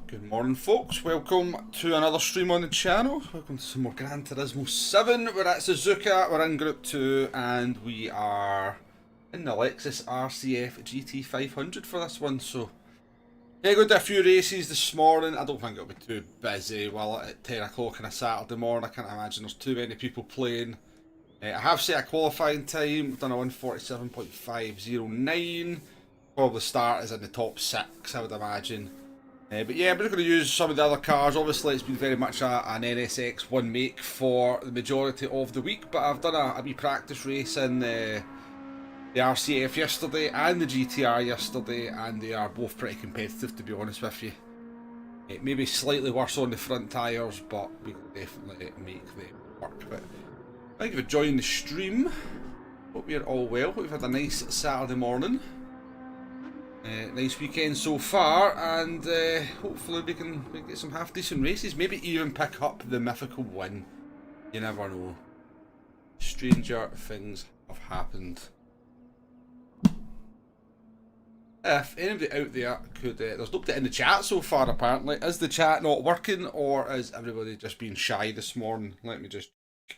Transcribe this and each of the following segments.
Good morning, folks. Welcome to another stream on the channel. Welcome to some more Gran Turismo 7. We're at Suzuka, we're in Group 2, and we are in the Lexus RCF GT500 for this one. So, yeah, going to a few races this morning. I don't think it'll be too busy. Well, at 10 o'clock on a Saturday morning, I can't imagine there's too many people playing. I have set a qualifying time. We've done a 1:47.509. Probably start as in the top 6, I would imagine. But yeah, we're going to use some of the other cars. Obviously, it's been very much an NSX one make for the majority of the week, but I've done a wee practice race in the RCF yesterday and the GTR yesterday, and they are both pretty competitive, to be honest with you. It may be slightly worse on the front tyres, but we can definitely make them work. But thank you for joining the stream. Hope you're all well. Hope you've had a nice Saturday morning. Nice weekend so far, and hopefully we can get some half decent races, maybe even pick up the mythical win. You never know. Stranger things have happened. If anybody out there could, there's nobody in the chat so far apparently. Is the chat not working, or is everybody just being shy this morning? Let me just check.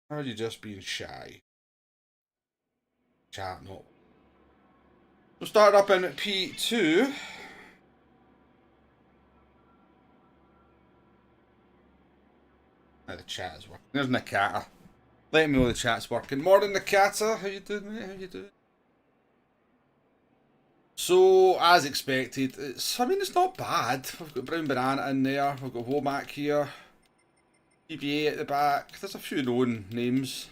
Are you just being shy? Chat not. We'll start up in P2. Now the chat is working. There's Nakata. Let me know the chat's working. Morning, Nakata. How you doing, mate? How you doing? So, as expected, it's not bad. We've got Brown Banana in there. We've got Womack here. PBA at the back. There's a few known names.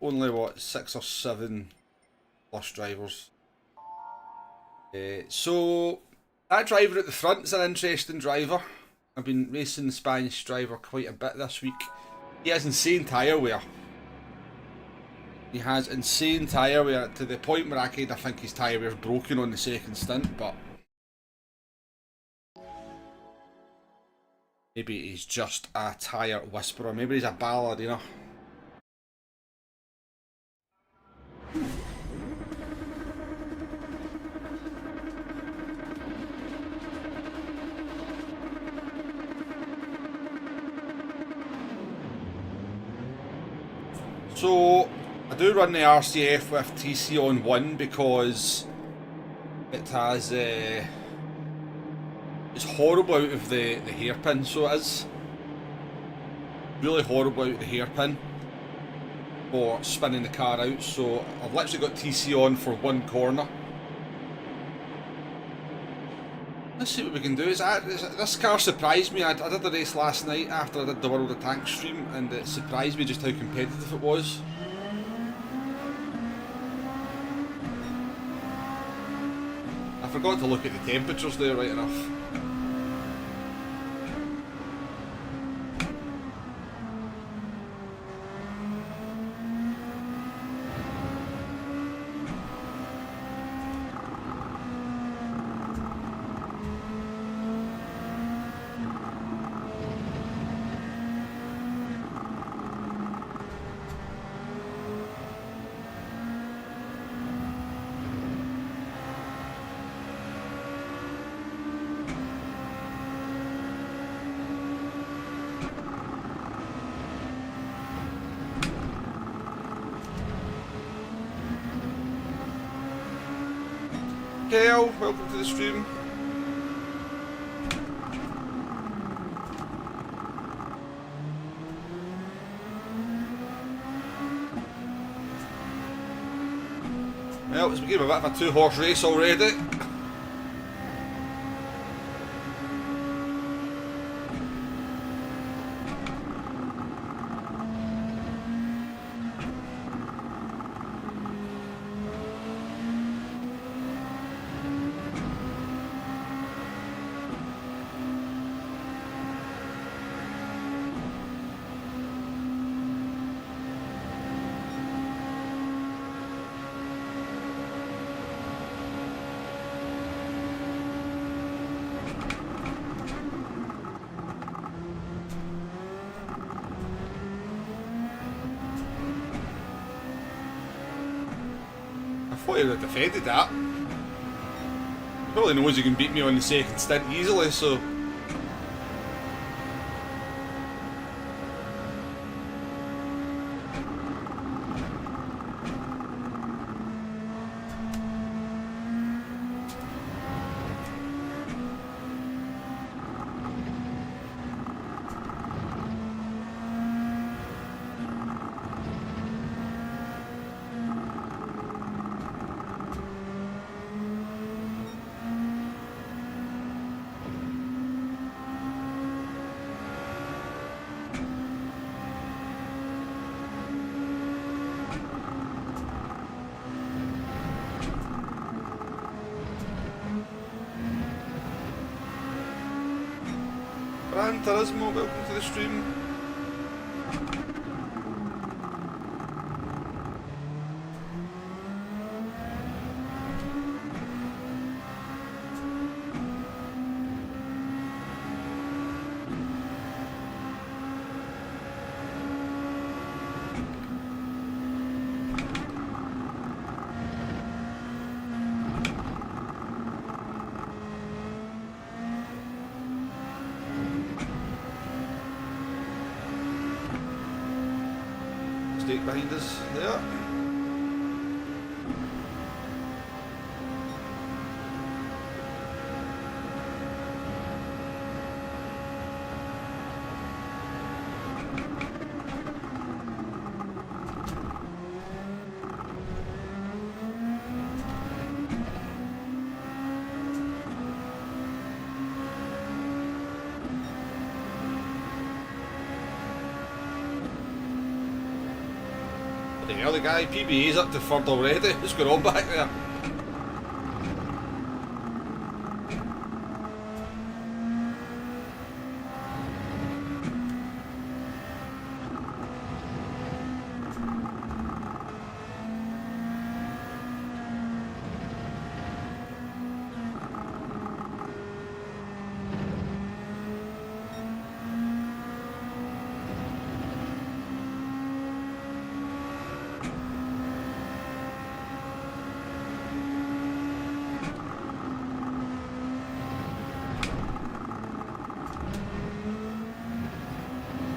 Only, what, 6 or 7 plus drivers. So, that driver at the front is an interesting driver. I've been racing the Spanish driver quite a bit this week. He has insane tyre wear. He has insane tyre wear to the point where I kind of think his tyre wear's broken on the second stint, but maybe he's just a tyre whisperer. Maybe he's a ballerina. So, I do run the RCF with TC on 1 because it has, it's horrible out of the hairpin, so it is. Really horrible out of the hairpin for spinning the car out, so I've literally got TC on for 1 corner. Let's see what we can do. This car surprised me. I did the race last night after I did the World of Tanks stream, and it surprised me just how competitive it was. I forgot to look at the temperatures there, right enough. Kale, welcome to the stream. Well, it's become a bit of a 2-horse race already. I thought he would have defended that. Probably knows he can beat me on the second stint easily, so... Gran Turismo, welcome to the stream. Behind us there. The other guy, PBA's up to third already. What's going on back there?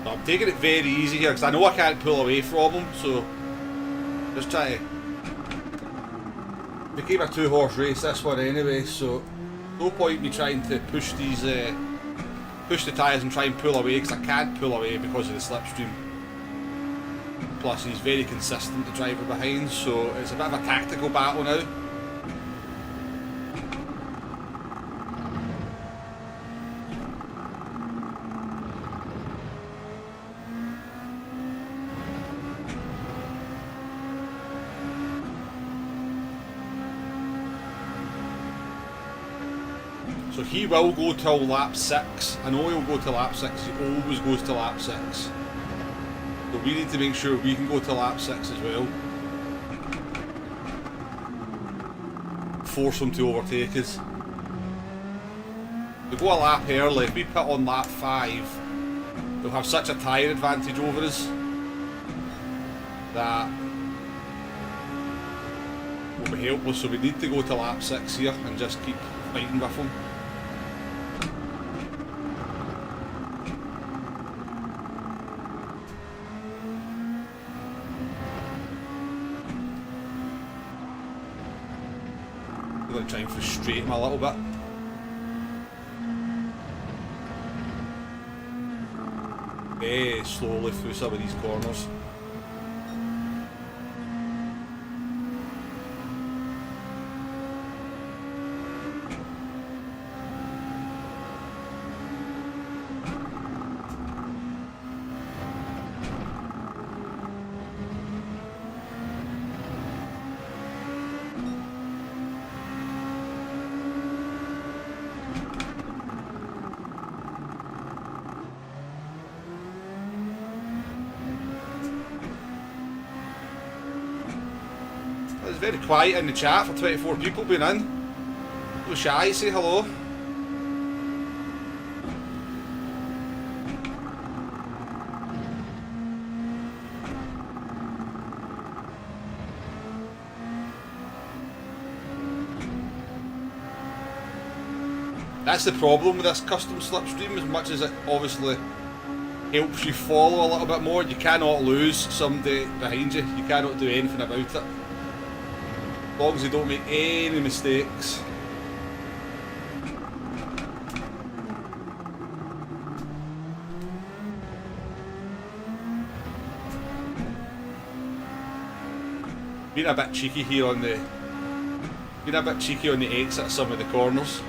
I'm taking it very easy here because I know I can't pull away from him, so just try to became a two-horse race this one anyway, so no point me trying to push these push the tyres and try and pull away because I can't pull away because of the slipstream. Plus he's very consistent, the driver behind, so it's a bit of a tactical battle now. So he will go till lap 6. I know he'll go to lap 6. He always goes to lap 6. So we need to make sure we can go to lap 6 as well. Force him to overtake us. If we go a lap early, if we pit on lap 5, they'll have such a tyre advantage over us that we'll be helpless. So we need to go to lap 6 here and just keep fighting with them. I'm going to try and frustrate him a little bit. Very slowly through some of these corners. It's very quiet in the chat for 24 people being in. Go shy, say hello. That's the problem with this custom slipstream. As much as it obviously helps you follow a little bit more, you cannot lose somebody behind you. You cannot do anything about it. As long as you don't make any mistakes. Being a bit cheeky here on the exit of some of the corners.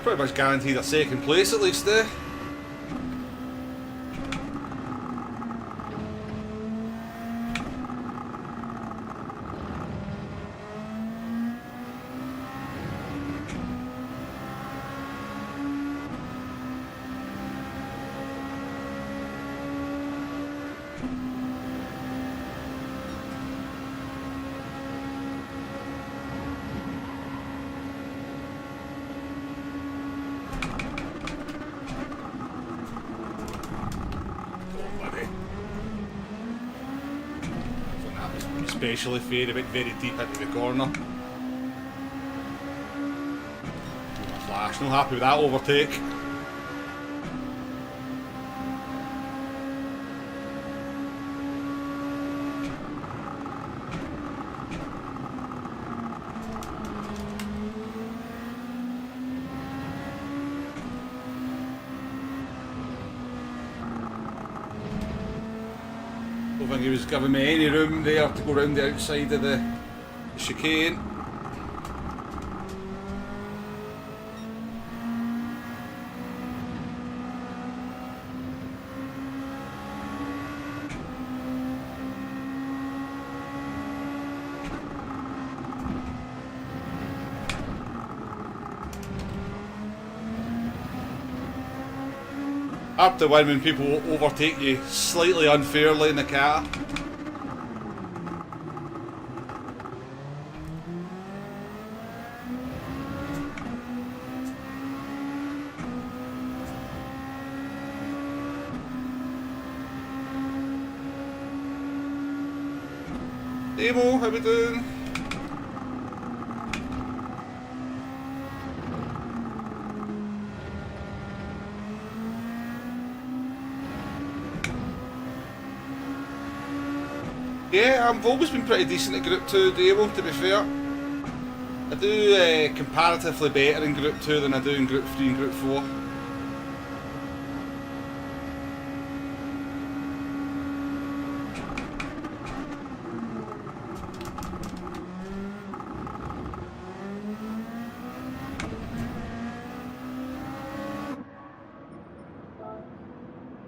Pretty much guaranteed a second place at least there. Especially fair, it went very deep into the corner. Flash, not happy with that overtake. I don't think he was giving me any room there to go round the outside of the chicane. Hard to win when people overtake you slightly unfairly in the car. Demo, how we doing? Yeah, I've always been pretty decent at Group 2 Demo, to be fair. I do comparatively better in Group 2 than I do in Group 3 and Group 4.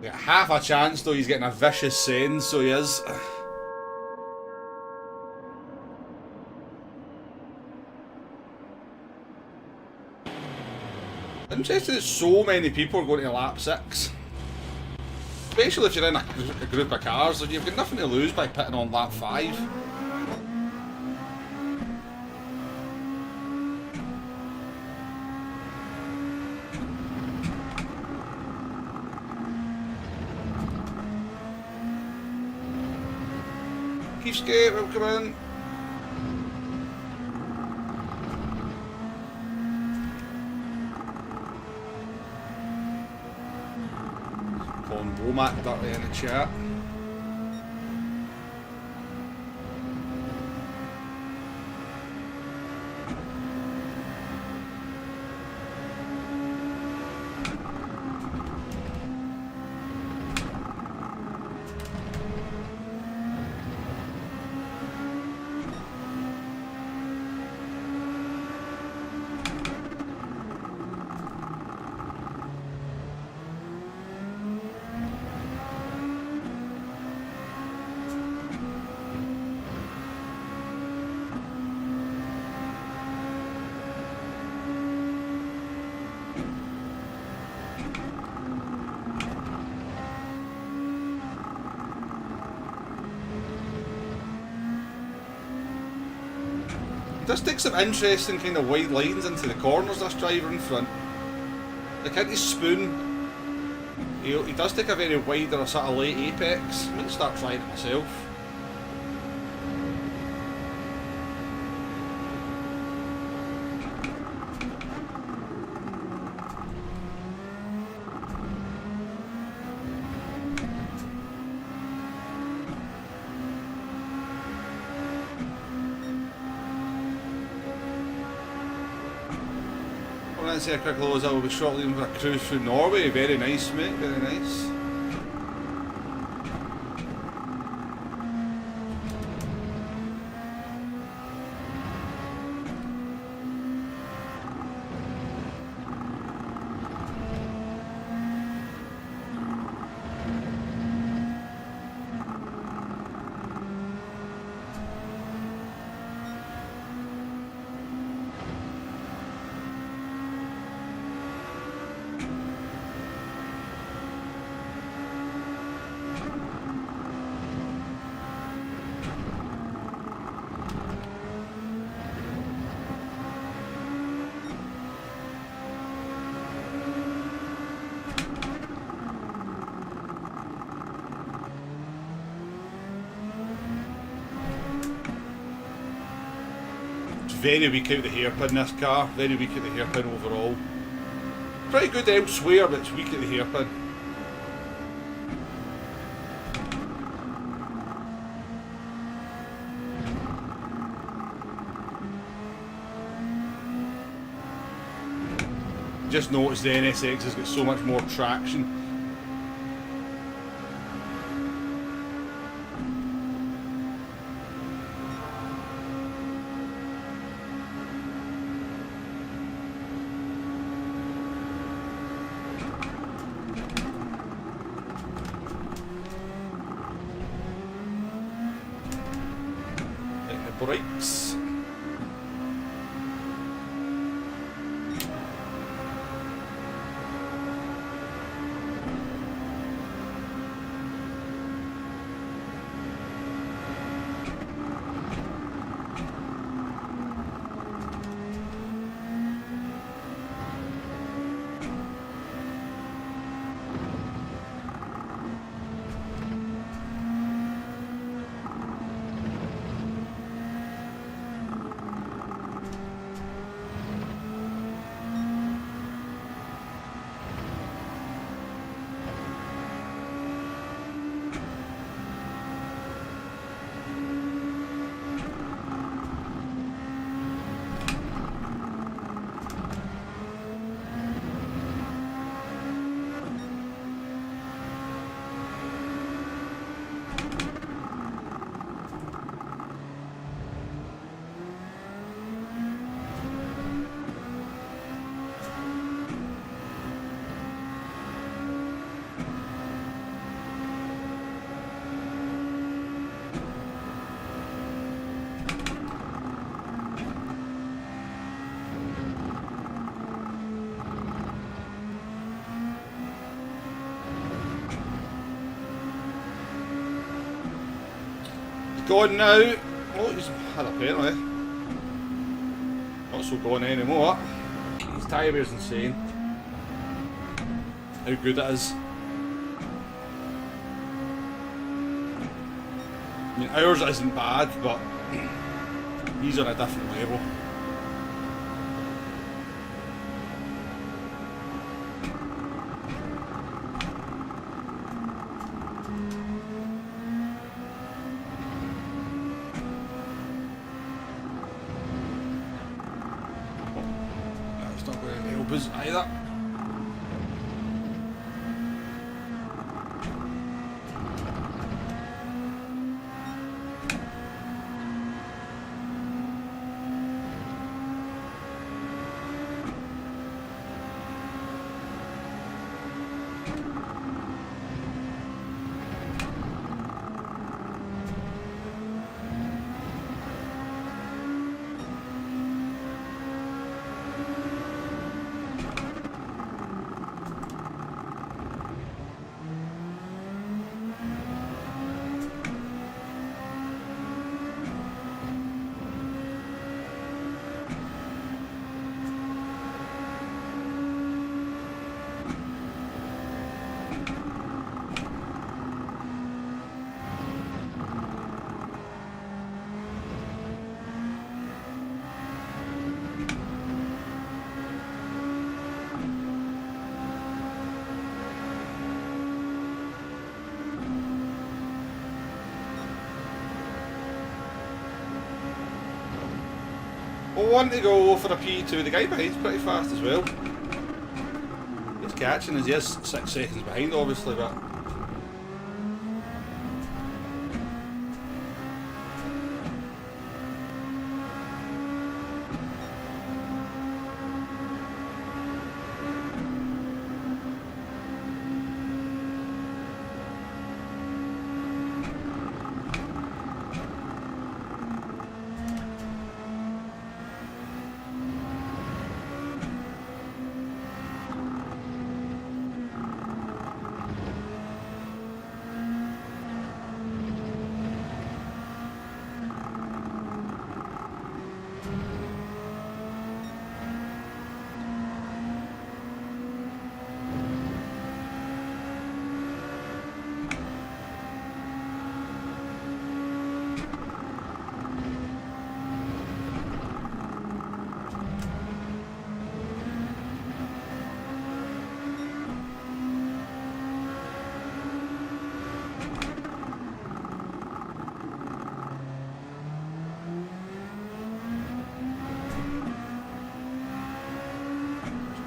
Got half a chance though, he's getting a vicious send, so he is. Interesting that so many people are going to lap 6. Especially if you're in a group of cars, you've got nothing to lose by pitting on lap 5. Keefscape, welcome in. Calling Womack dirty in the chat. He does take some interesting kind of wide lines into the corners, this driver in front. Like into Spoon, he does take a very wide or a sort of late apex. I might start trying it myself. Let's say a quick close. I will be shortly in for a cruise through Norway. Very nice, mate. Very nice. Very weak out the hairpin, this car. Very weak at the hairpin overall. Pretty good elsewhere, but it's weak at the hairpin. Just noticed the NSX has got so much more traction. Brakes. Gone now. Oh, he's had a penalty. Not so gone anymore. His tyre is insane. How good it is. I mean, ours isn't bad, but he's on a different level. Either. Well, one to go for a P2. The guy behind's pretty fast as well. He's catching as he is 6 seconds behind, obviously, but.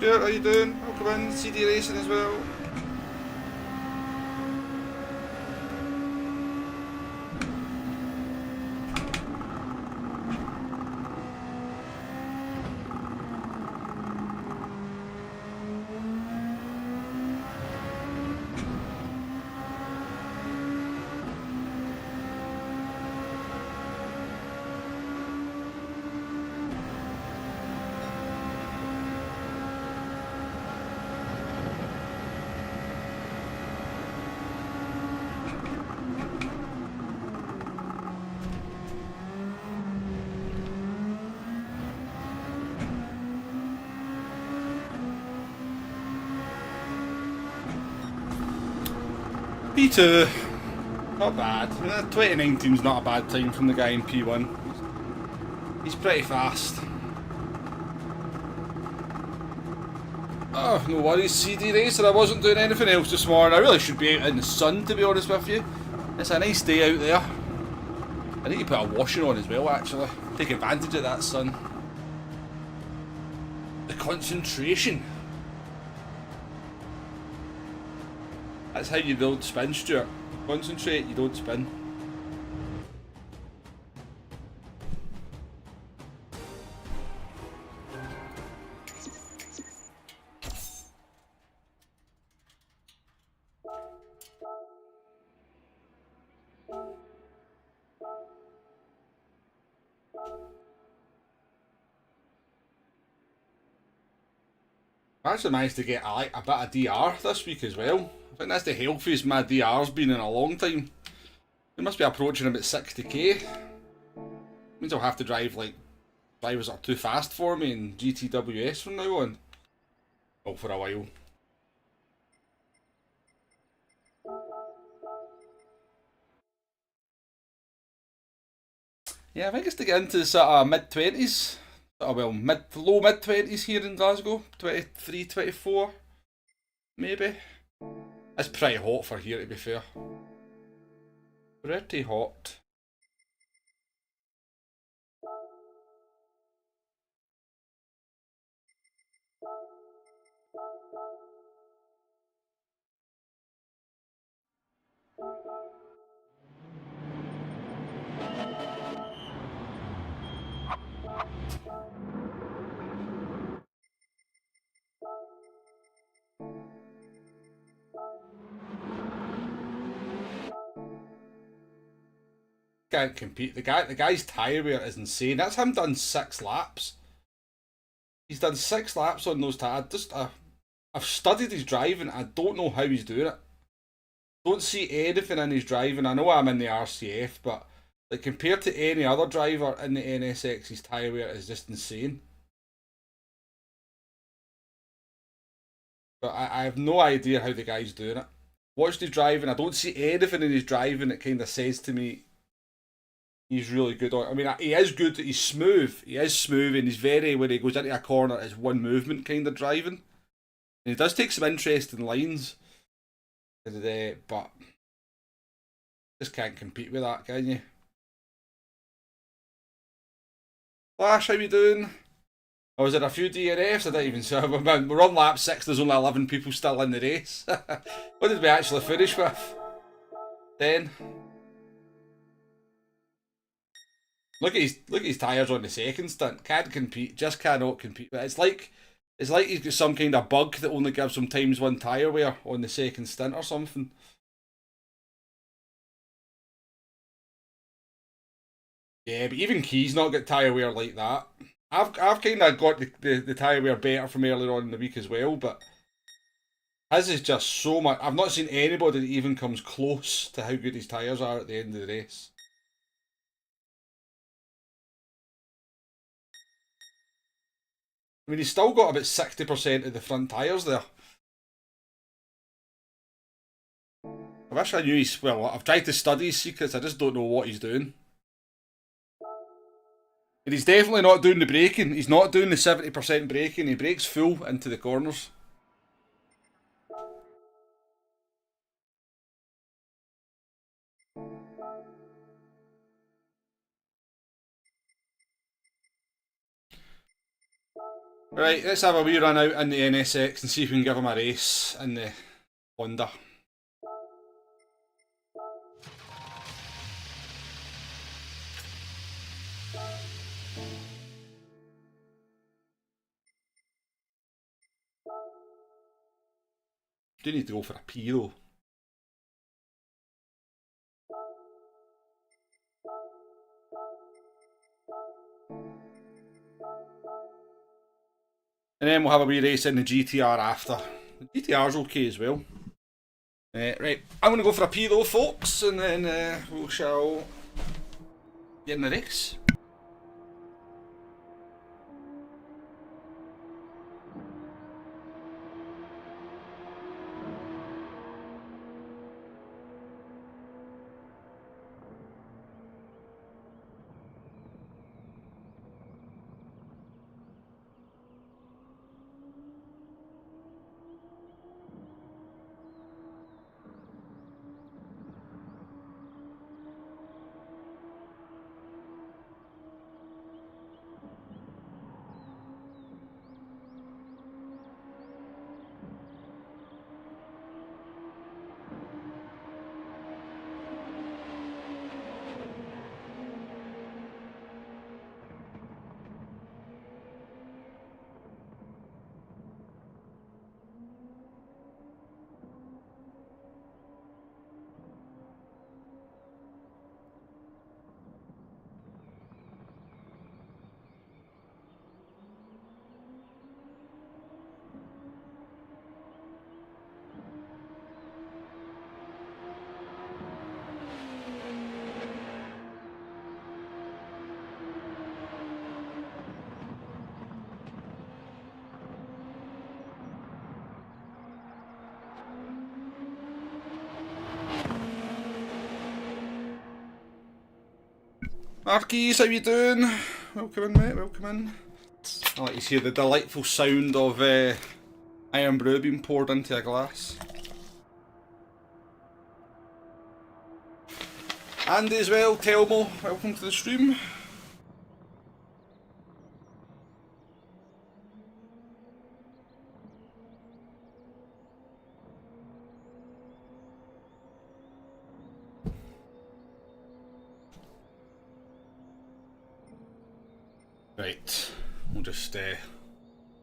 Stuart, how you doing? Welcome in, CD Racing as well. P2, not bad. 2019's not a bad time from the guy in P1. He's pretty fast. Oh, no worries, CD Racer. I wasn't doing anything else this morning. I really should be out in the sun, to be honest with you. It's a nice day out there. I need to put a washing on as well, actually. Take advantage of that sun. The concentration. That's how you don't spin, Stuart. Concentrate, you don't spin. I actually managed to get a bit of DR this week as well. I think that's the healthiest my DR's been in a long time. It must be approaching about 60k. Means I'll have to drive like drivers that are too fast for me in GTWS from now on. Well, for a while. Yeah, I think it's to get into sort of mid-20s. Well, low mid-20s here in Glasgow. 23, 24, maybe. It's pretty hot for here, to be fair. Pretty hot. Can't compete. The guy's tyre wear is insane. That's him done 6 laps. He's done 6 laps on those tyres. I've studied his driving. I don't know how he's doing it. Don't see anything in his driving. I know I'm in the RCF, but like compared to any other driver in the NSX, his tyre wear is just insane. But I have no idea how the guy's doing it. Watched his driving. I don't see anything in his driving that kind of says to me he's really good on. I mean, he is good. He's smooth. He is smooth, and he's very, when he goes into a corner, it's one movement kind of driving. And he does take some interesting lines. But just can't compete with that, can you? Flash, how you doing? Oh, was there a few DNFs? I didn't even see. We're on lap 6, there's only 11 people still in the race. What did we actually finish with? 10? Look at his tyres on the second stint. Can't compete, just cannot compete. It's like he's got some kind of bug that only gives him times one tyre wear on the second stint or something. Yeah, but even Key's not got tyre wear like that. I've kind of got the tyre wear better from earlier on in the week as well, but his is just so much. I've not seen anybody that even comes close to how good his tyres are at the end of the race. I mean, he's still got about 60% of the front tyres there. I wish I knew he's. Well, I've tried to study his secrets, I just don't know what he's doing. And he's definitely not doing the braking. He's not doing the 70% braking. He brakes full into the corners. Right, let's have a wee run out in the NSX and see if we can give him a race in the Honda. Do need to go for a P though. And then we'll have a wee race in the GTR after. The GTR's okay as well. Right, I'm going to go for a P though, folks, and then we shall get in the race. Marquis, how you doing? Welcome in, mate, welcome in. I like to hear the delightful sound of iron brew being poured into a glass. Andy as well, Telmo, welcome to the stream. Right, we'll just don't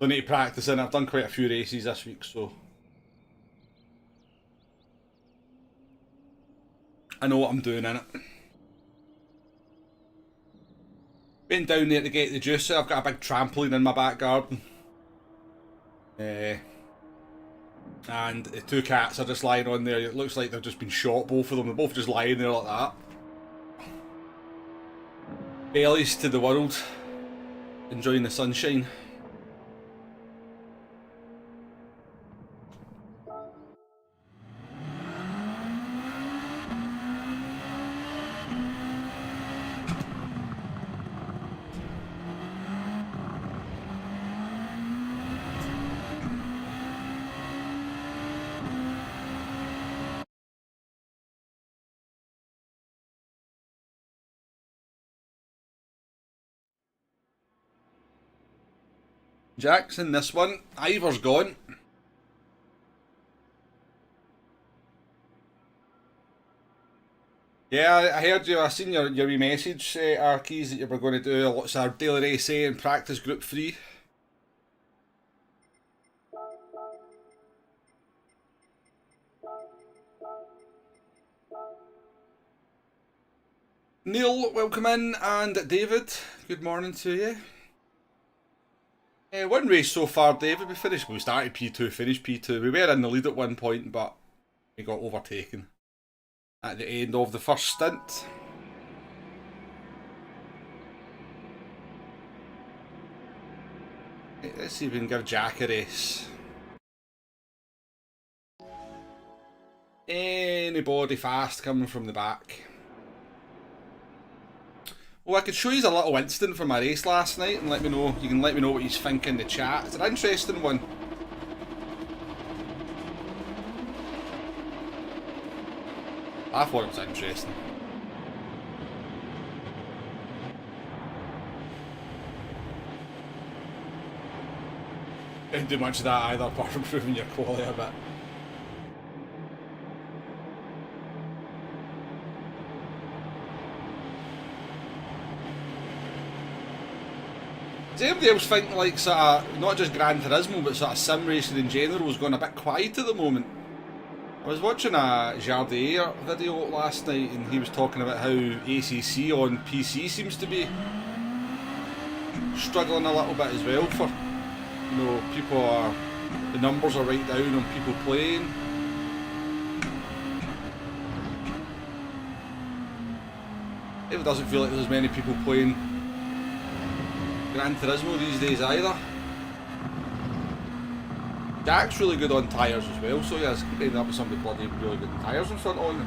need to practice in. I've done quite a few races this week, so I know what I'm doing in it. Been down there to get the juice. I've got a big trampoline in my back garden. And the two cats are just lying on there. It looks like they've just been shot, both of them. They're both just lying there like that. Bellies to the world. Enjoying the sunshine. Jackson, this one. Ivor's gone. Yeah, I heard you. I seen your wee message, Arkeys, that you were going to do lots of daily race A and practice group 3. Neil, welcome in, and David, good morning to you. One race so far, David. We started P2, finished P2. We were in the lead at one point, but we got overtaken at the end of the first stint. Let's see if we can give Jack a race. Anybody fast coming from the back? Well, I could show you a little instant from my race last night and let me know. You can let me know what you think in the chat. It's an interesting one. I thought it was interesting. Didn't do much of that either, apart from improving your quality a bit. Does anybody else think like sort of, not just Gran Turismo, but sort of sim racing in general is going a bit quiet at the moment? I was watching a Jardier video last night and he was talking about how ACC on PC seems to be struggling a little bit as well for, you know, people are, the numbers are right down on people playing. It doesn't feel like there's many people playing Gran Turismo these days either. Jack's really good on tyres as well, so yeah, it's ending up with somebody bloody really good on tyres in front of me.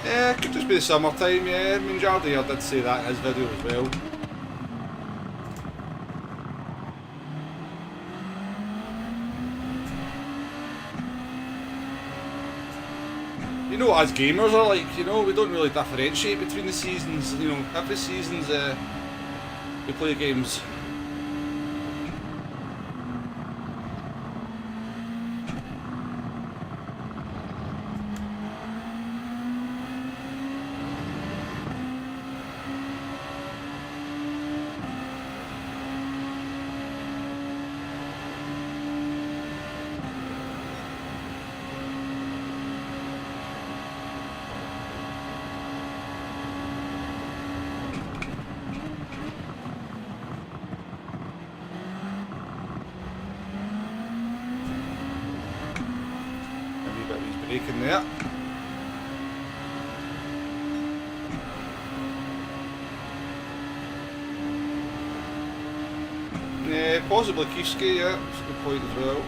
Yeah, it could just be the summertime, yeah. I mean, Jardier did say that in his video as well. You know, as gamers are like, you know, we don't really differentiate between the seasons. You know, every season's, we play games. Braking there. Yeah, possibly Kiski, yeah, that's a good point as well.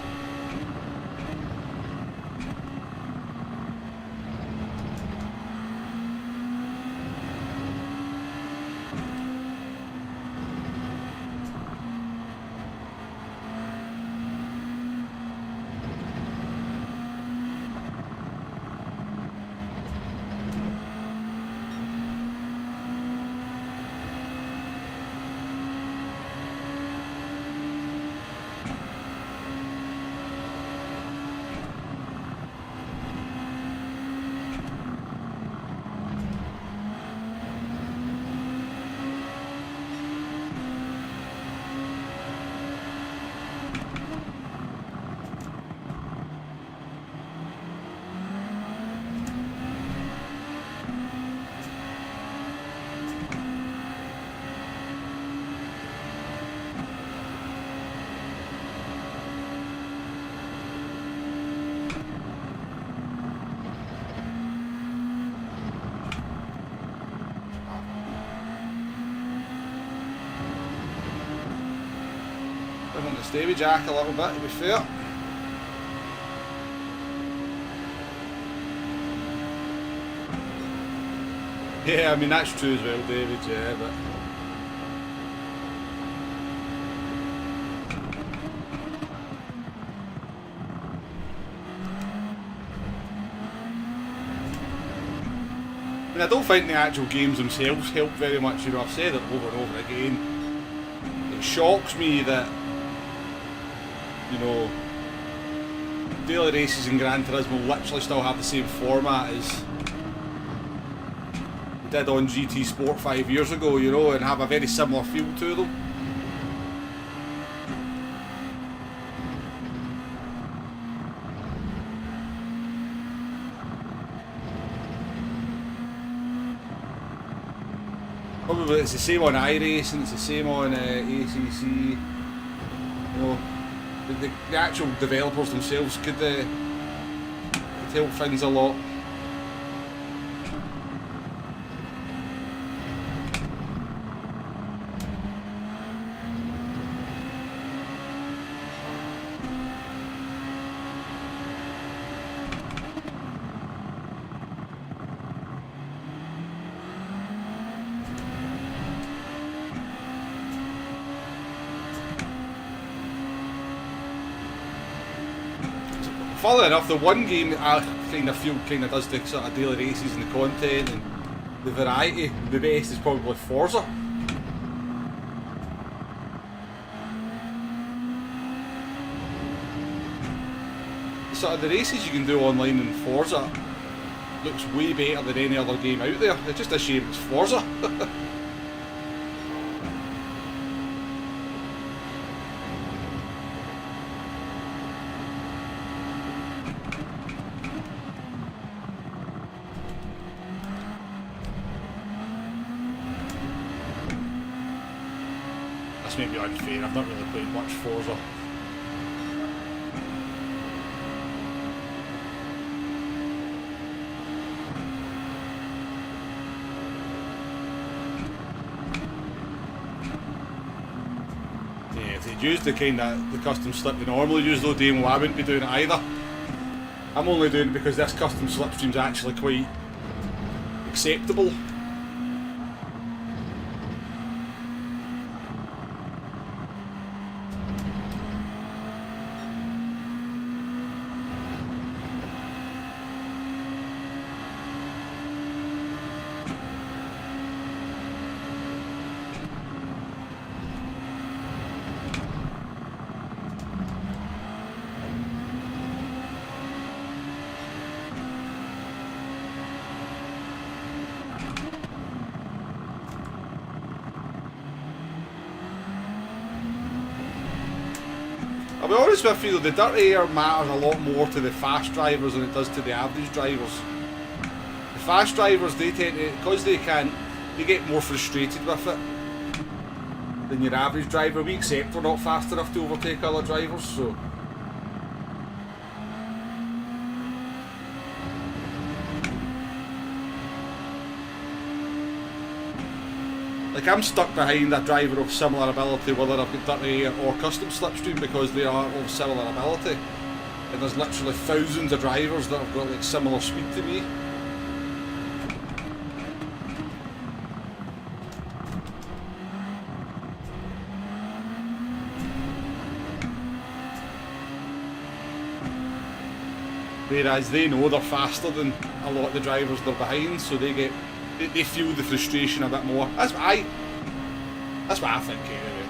I want to stay with Jack a little bit, to be fair. Yeah, I mean that's true as well, David. Yeah, but and I don't think the actual games themselves help very much. You know, I've said it over and over again. It shocks me that, you know, daily races in Gran Turismo literally still have the same format as they did on GT Sport 5 years ago, you know, and have a very similar feel to them. Probably it's the same on iRacing, it's the same on ACC, you know. The actual developers themselves could help things a lot. Funnily enough, the one game that I kind of feel does the sort of daily races and the content and the variety the best is probably Forza. Sort of the races you can do online in Forza looks way better than any other game out there. It's just a shame it's Forza. This may be unfair, I've not really played much Forza. Yeah, if they'd used the custom slip they normally use though, Damo, I wouldn't be doing it either. I'm only doing it because this custom slipstream's actually quite acceptable. I'll be honest with you, the dirty air matters a lot more to the fast drivers than it does to the average drivers. The fast drivers, they tend to, because they get more frustrated with it than your average driver. We accept we're not fast enough to overtake other drivers, so. Like, I'm stuck behind a driver of similar ability, whether I've got dirty air or custom slipstream, because they are of similar ability. And there's literally thousands of drivers that have got like similar speed to me. Whereas they know they're faster than a lot of the drivers they're behind, so they feel the frustration a bit more. That's what I think anyway.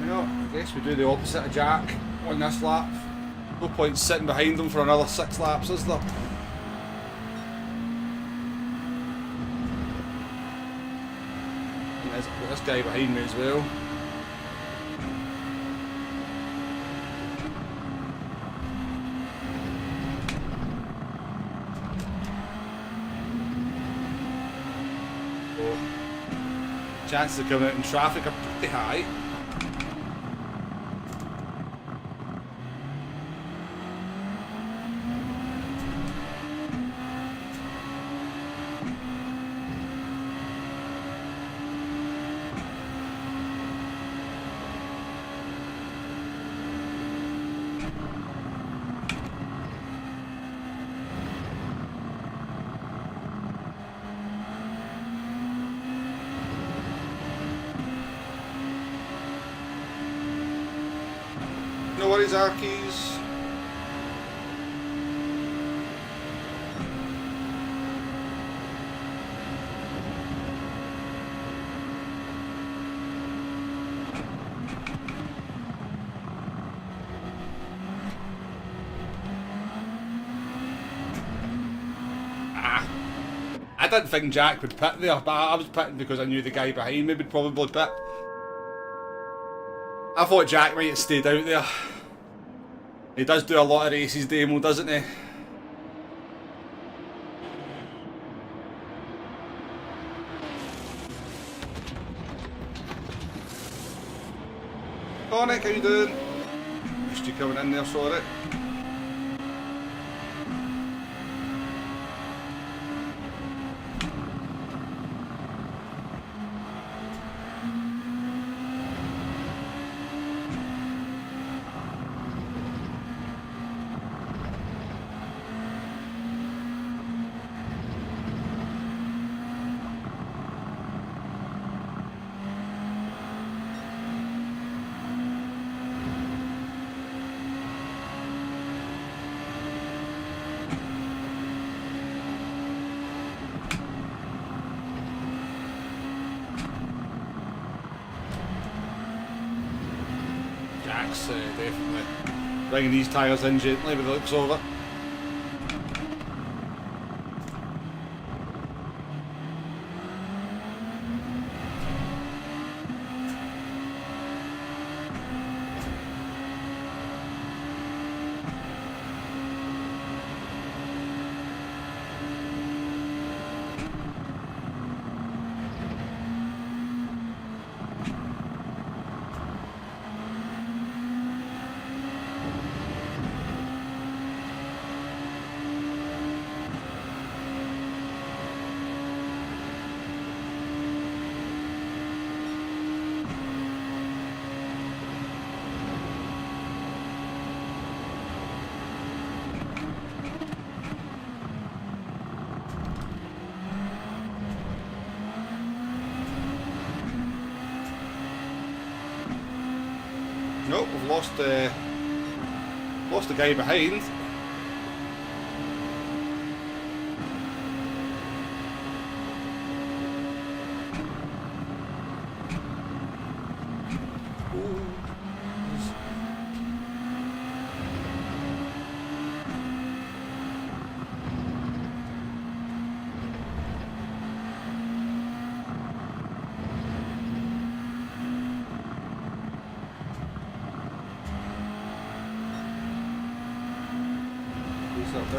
You know, I guess we do the opposite of Jack on this lap. No point sitting behind him for another 6 laps, is there? This guy behind me as well. So, chances of coming out in traffic are pretty high. Zarkies. I didn't think Jack would pit there, but I was pitting because I knew the guy behind me would probably pit. I thought Jack might have stayed out there. He does do a lot of races, Damo, doesn't he? Oh, Nick, how you doing? Missed you coming in there, sorry. Jack's definitely bringing these tyres in gently with the looks of it. Nope, we've lost the guy behind.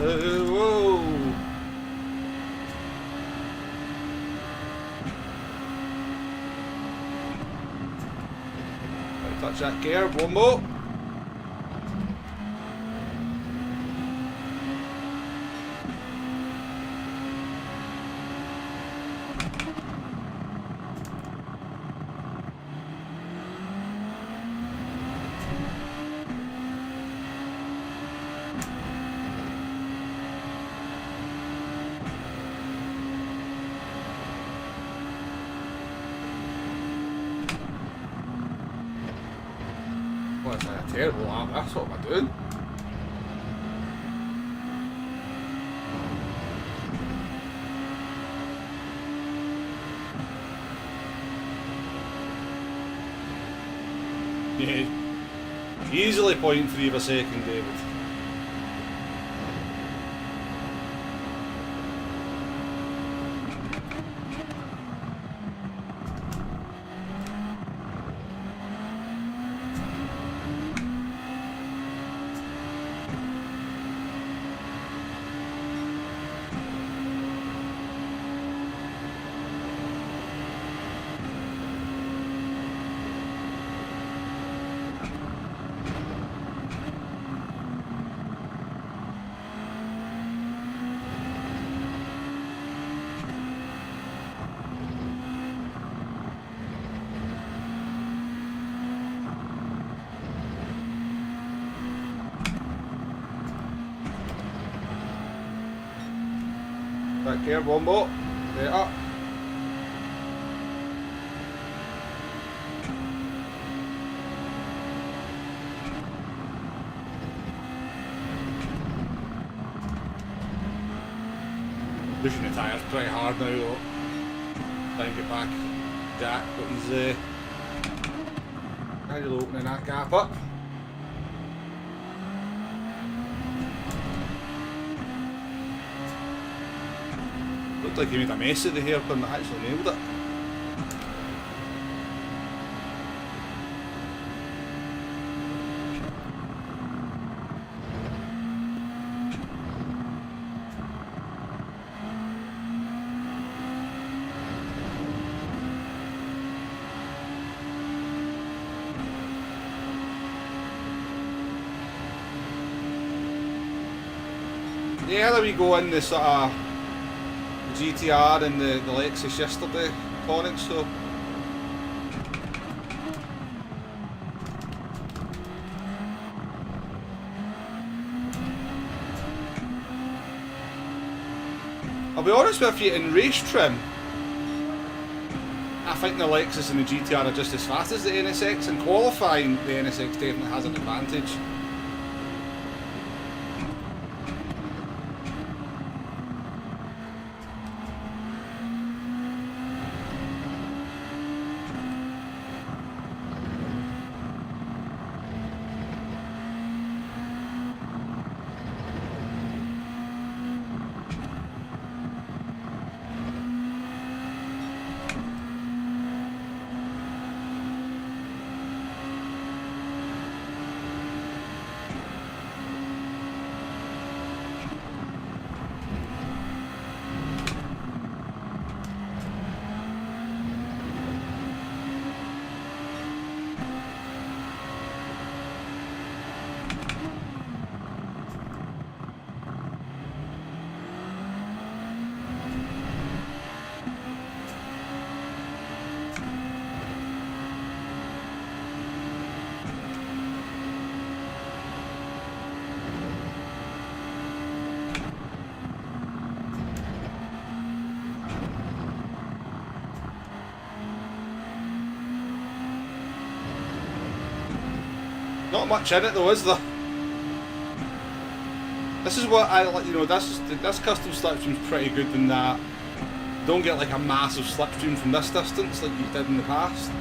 Whoa! Touch that gear, one more. That's a terrible lap, that's what am I doing? Yeah, easily 0.3 of a second, David. Back here, one more. There. Pushing the tyres pretty hard now though. Trying to get back Jack, but he's gradually opening that gap up. Looked like he made a mess of the hairpin, but actually nailed it. Yeah, there we go in the sort of GTR and the Lexus yesterday opponents, so I'll be honest with you, in race trim I think the Lexus and the GTR are just as fast as the NSX. In qualifying the NSX definitely has an advantage. Not much in it though, is there? This is what I like, you know, this custom slipstream's pretty good in that you don't get like a massive slipstream from this distance like you did in the past.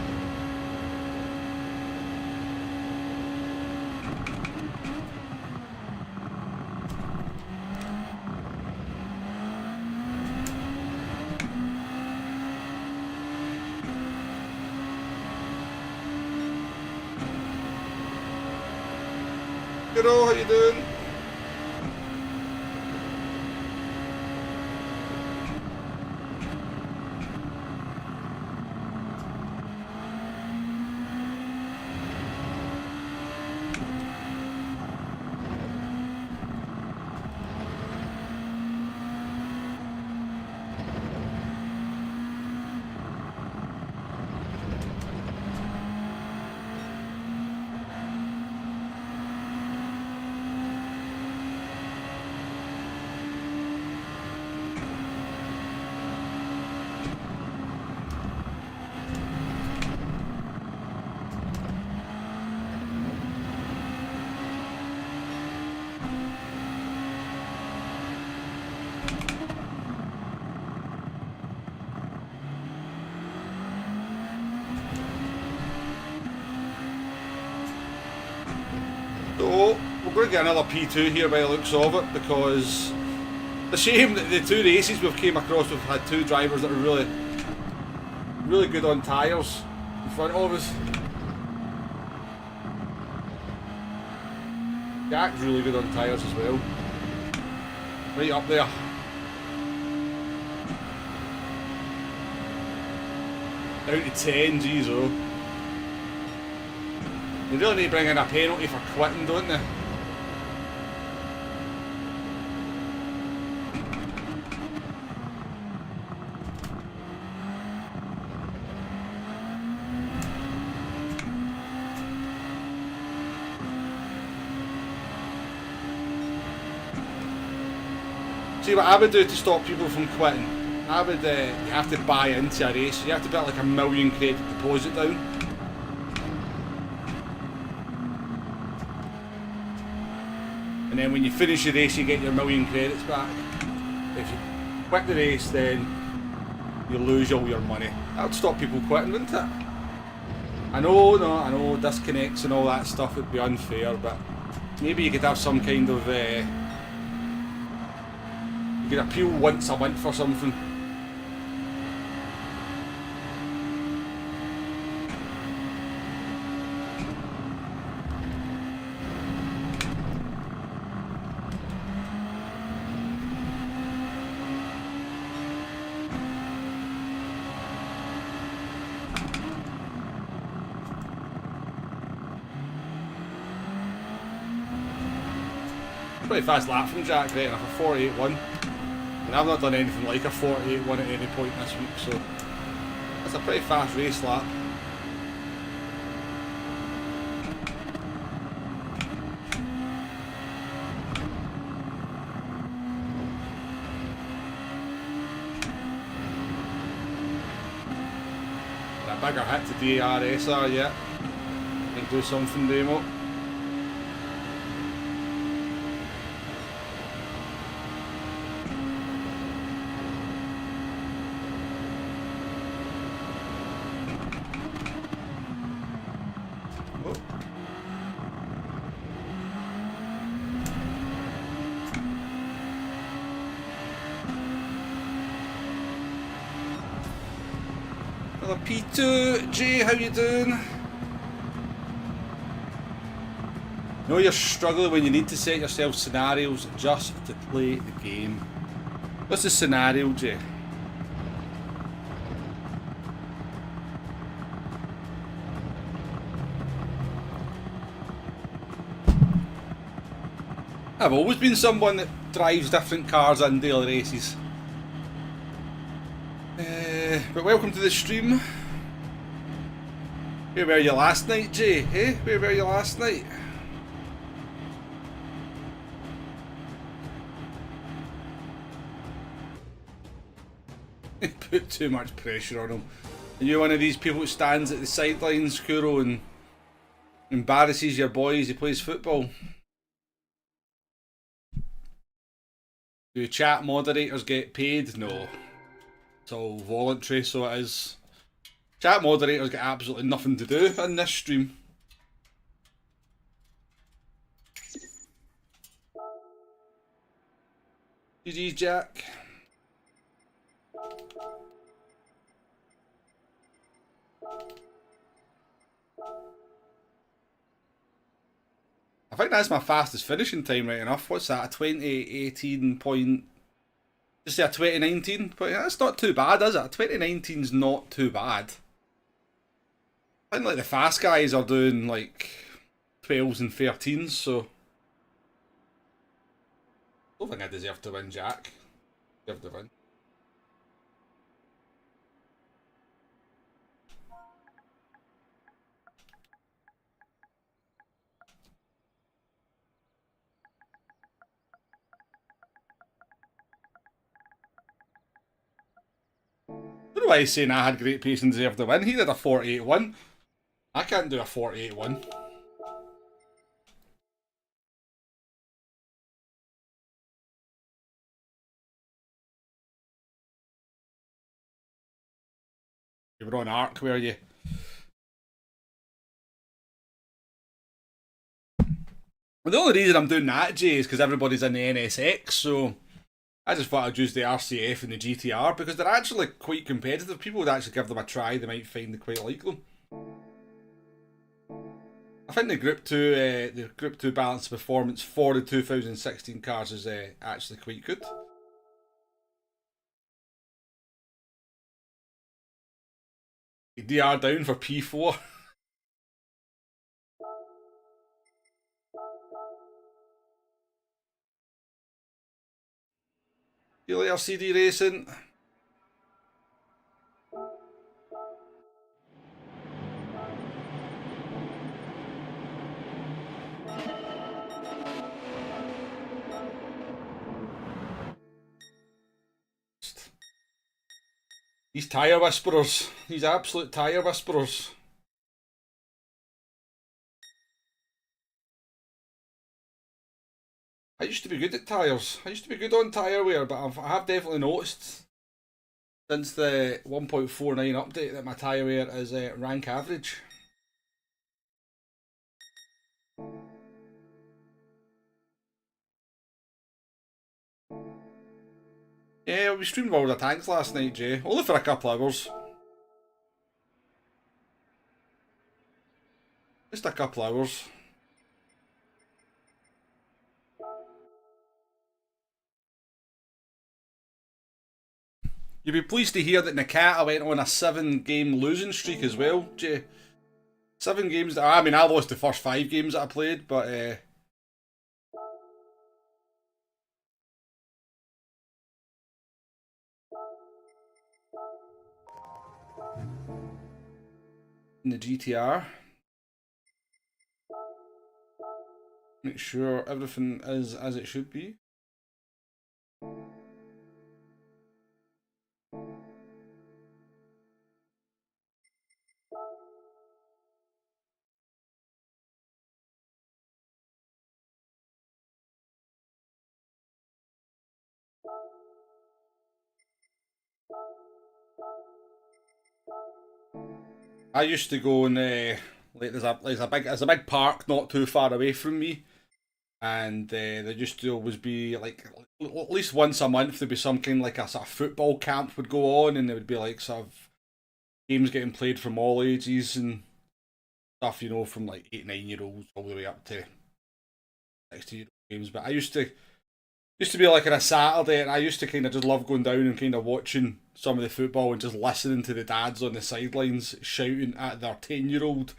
Hello, how you doing? So, we're going to get another P2 here by the looks of it, because the shame that the two races we've came across, we've had two drivers that are really good on tyres in front of us. Jack's really good on tyres as well. Right up there. Down to 10, geez oh. They really need to bring in a penalty for quitting, don't they? See what I would do to stop people from quitting? I would, you have to buy into a race. You have to put like $1 million credit deposit down. And then when you finish the race, you get your $1 million credits back. quit the race, then you lose all your money. That would stop people quitting, wouldn't it? I know, disconnects and all that stuff would be unfair, but maybe you could have some kind of, you could appeal once a month or something. Pretty fast lap from Jack there, off a 48.1. And I've not done anything like a 48.1 at any point this week, so that's a pretty fast race lap. That bigger hit to DRSR, yeah. Might do something, Demo. Another P2, Jay, how you doing? You know you're struggling when you need to set yourself scenarios just to play the game. What's the scenario, Jay? I've always been someone that drives different cars in daily races. But welcome to the stream. Where were you last night, Jay? Eh? Where were you last night? Put too much pressure on him. Are you one of these people who stands at the sidelines, Kuro, and embarrasses your boy as he plays football? Do chat moderators get paid? No. It's all voluntary, so it is. Chat moderators get absolutely nothing to do in this stream. GG's, Jack. I think that's my fastest finishing time, right enough. What's that? A 2018 point. Just say a 2019 point. That's not too bad, is it? A 2019's not too bad. I think like the fast guys are doing like 12s and 13s, so I don't think I deserve to win, Jack. I deserve to win. I don't know why he's saying I had great pace and deserved to win. He did a 48.1. I can't do a 48.1. You were on arc, were you? Well, the only reason I'm doing that, Jay, is because everybody's in the NSX, so I just thought I'd use the RCF and the GTR because they're actually quite competitive. People would actually give them a try, they might find they quite like them. I think the Group 2 balance performance for the 2016 cars is actually quite good. DR down for P4. See you later, CD Racing. These tyre whisperers. These absolute tyre whisperers. I used to be good at tyres. I used to be good on tyre wear, but I have definitely noticed since the 1.49 update that my tyre wear is rank average. Yeah, we streamed World of Tanks last night, Jay. Only for a couple hours. Just a couple hours. You'd be pleased to hear that Nakata went on a 7-game losing streak as well, Jay. 7 games. I mean, I lost the first 5 games that I played, but in the GTR, make sure everything is as it should be. I used to go and like there's a big park not too far away from me, and there used to always be like at least once a month there'd be some kind of like a sort of football camp would go on, and there would be like sort of games getting played from all ages and stuff, you know, from like 8, 9 year olds all the way up to 60-year-old games. But I used to be like on a Saturday, and I used to kind of just love going down and kind of watching some of the football and just listening to the dads on the sidelines shouting at their 10-year-old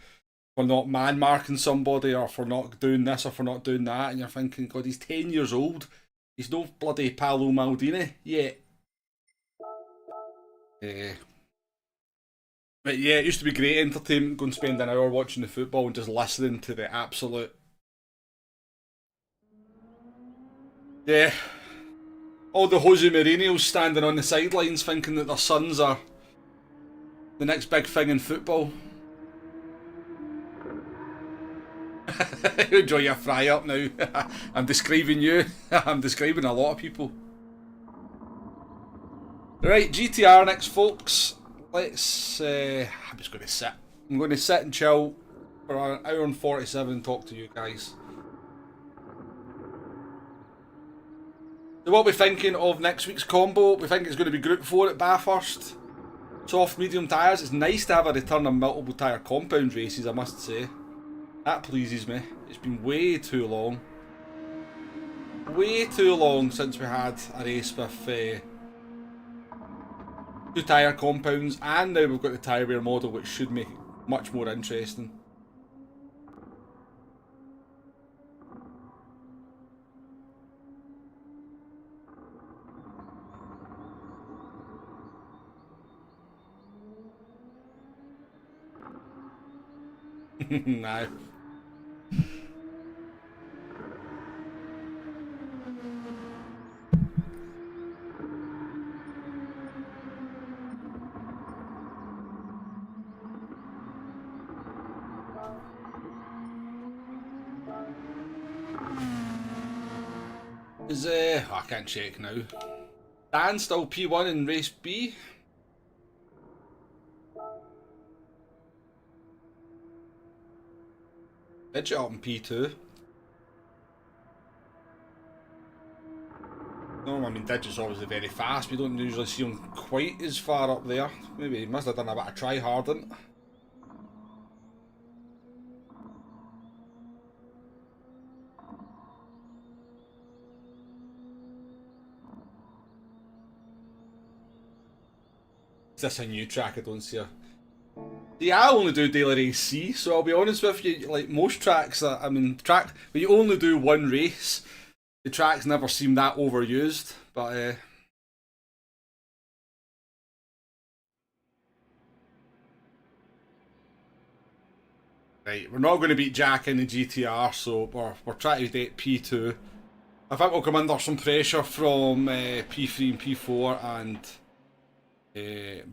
for not man marking somebody or for not doing this or for not doing that, and you're thinking, God, he's 10 years old. He's no bloody Paolo Maldini yet. But yeah, it used to be great entertainment going to spend an hour watching the football and just listening to the absolute. Yeah. All the Jose Mourinho's standing on the sidelines thinking that their sons are the next big thing in football. Enjoy your fry up now. I'm describing you. I'm describing a lot of people. Right, GTR next, folks. Let's. I'm just going to sit. I'm going to sit and chill for an hour and 47 and talk to you guys. So what are we thinking of next week's combo? We think it's going to be Group 4 at Bathurst. Soft, medium tyres. It's nice to have a return of multiple tyre compound races, I must say. That pleases me. It's been way too long. Way too long since we had a race with 2 tyre compounds, and now we've got the tyre wear model, which should make it much more interesting. No. Is I can't check now. Dan still P1 in race B. Digit up in P2. No, I mean Digit's obviously very fast. We don't usually see him quite as far up there. Maybe he must have done a bit of try harding. Is this a new track? I don't see her. Yeah, I only do daily race C, so I'll be honest with you, like most tracks that, I mean, when you only do one race, the tracks never seem that overused, but right, we're not going to beat Jack in the GTR, so we're trying to get P2. I think we'll come under some pressure from P3 and P4 and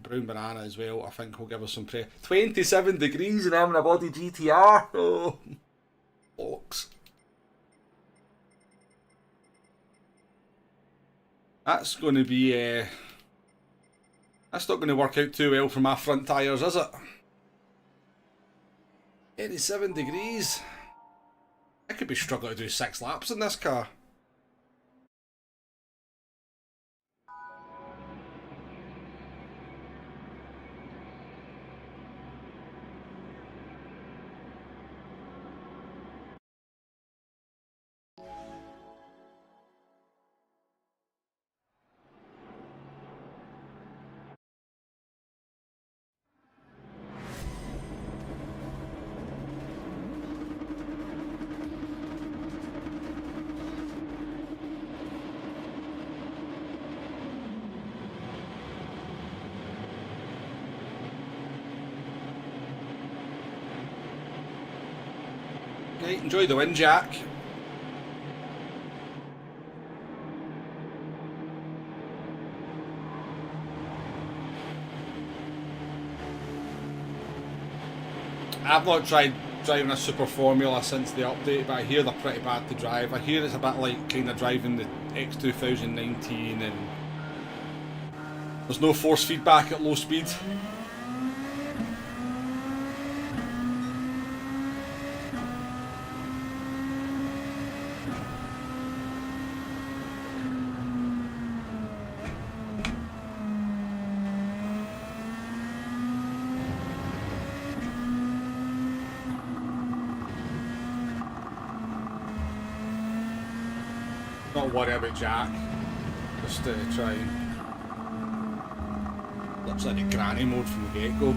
Brown Banana as well. I think will give us some 27 degrees and having a bloody GTR. Oh, box. That's going to be, that's not going to work out too well for my front tyres, is it? 87 degrees. I could be struggling to do 6 laps in this car. Right, enjoy the win, Jack. I've not tried driving a Super Formula since the update, but I hear they're pretty bad to drive. I hear it's a bit like kind of driving the X2019 and there's no force feedback at low speed. Not worry about Jack, just try and looks like the granny mode from the get-go.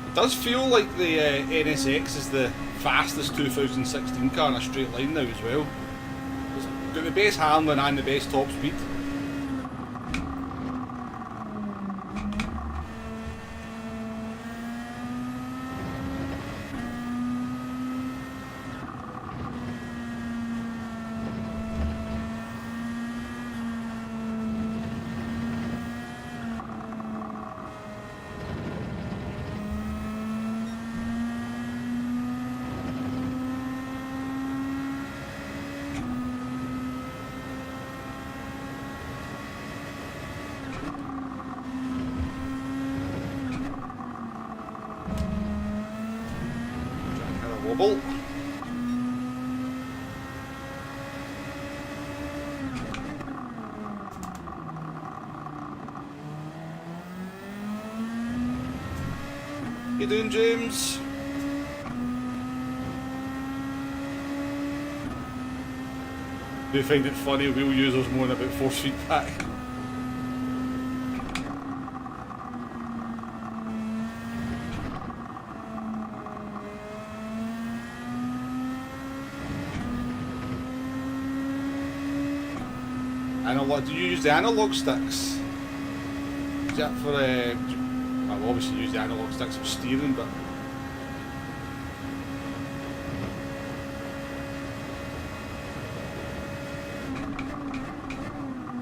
It does feel like the NSX is the fastest 2016 car in a straight line now as well. It's got the best handling and the best top speed. Wobble. How you doing, James? Do you find it funny wheel users moan about force feedback? Analog, do you use the analog sticks? Is that for, I'll obviously use the analog sticks for steering, but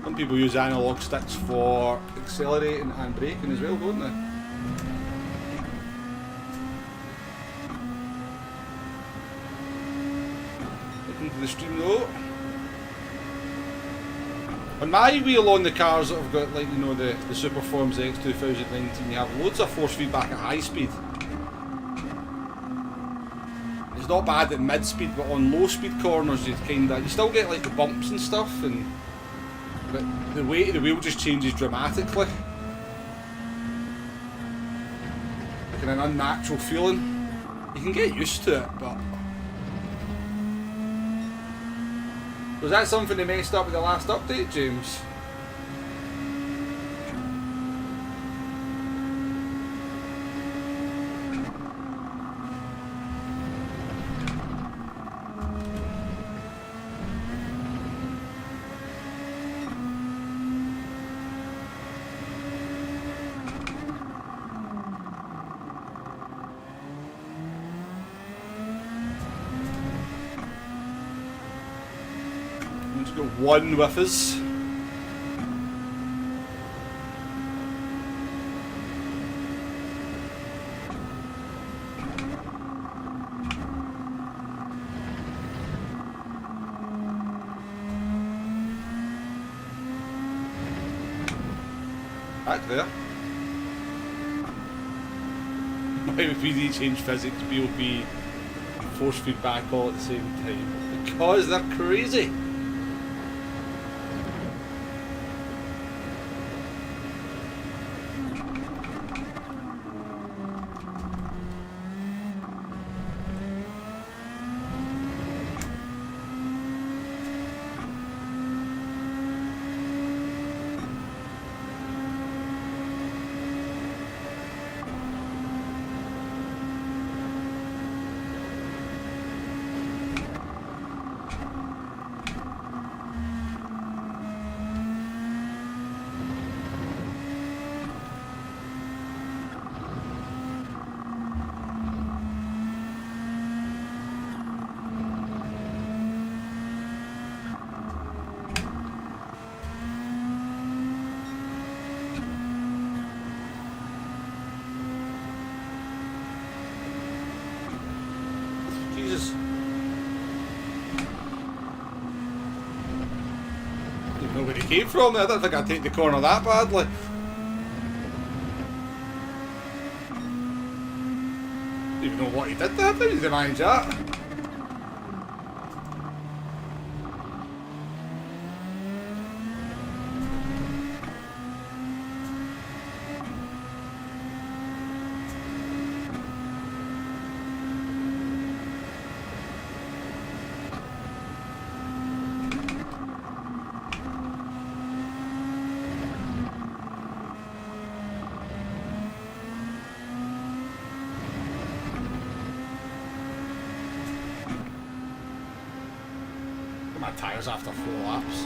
some people use analog sticks for accelerating and braking as well, don't they? to the stream though. On my wheel on the cars that have got, like, you know, the Superforms X 2019, you have loads of force feedback at high speed. It's not bad at mid speed, but on low speed corners you still get like the bumps and stuff, but the weight of the wheel just changes dramatically. Like an unnatural feeling. You can get used to it, but was that something they messed up with the last update, James? Got one with us. Back there. Why would we change physics, BOP, force feedback all at the same time? Because they're crazy. Jesus. Didn't know where he came from. I don't think I'd take the corner that badly. Didn't even know what he did there. How did he manage that? My tyres after 4 laps.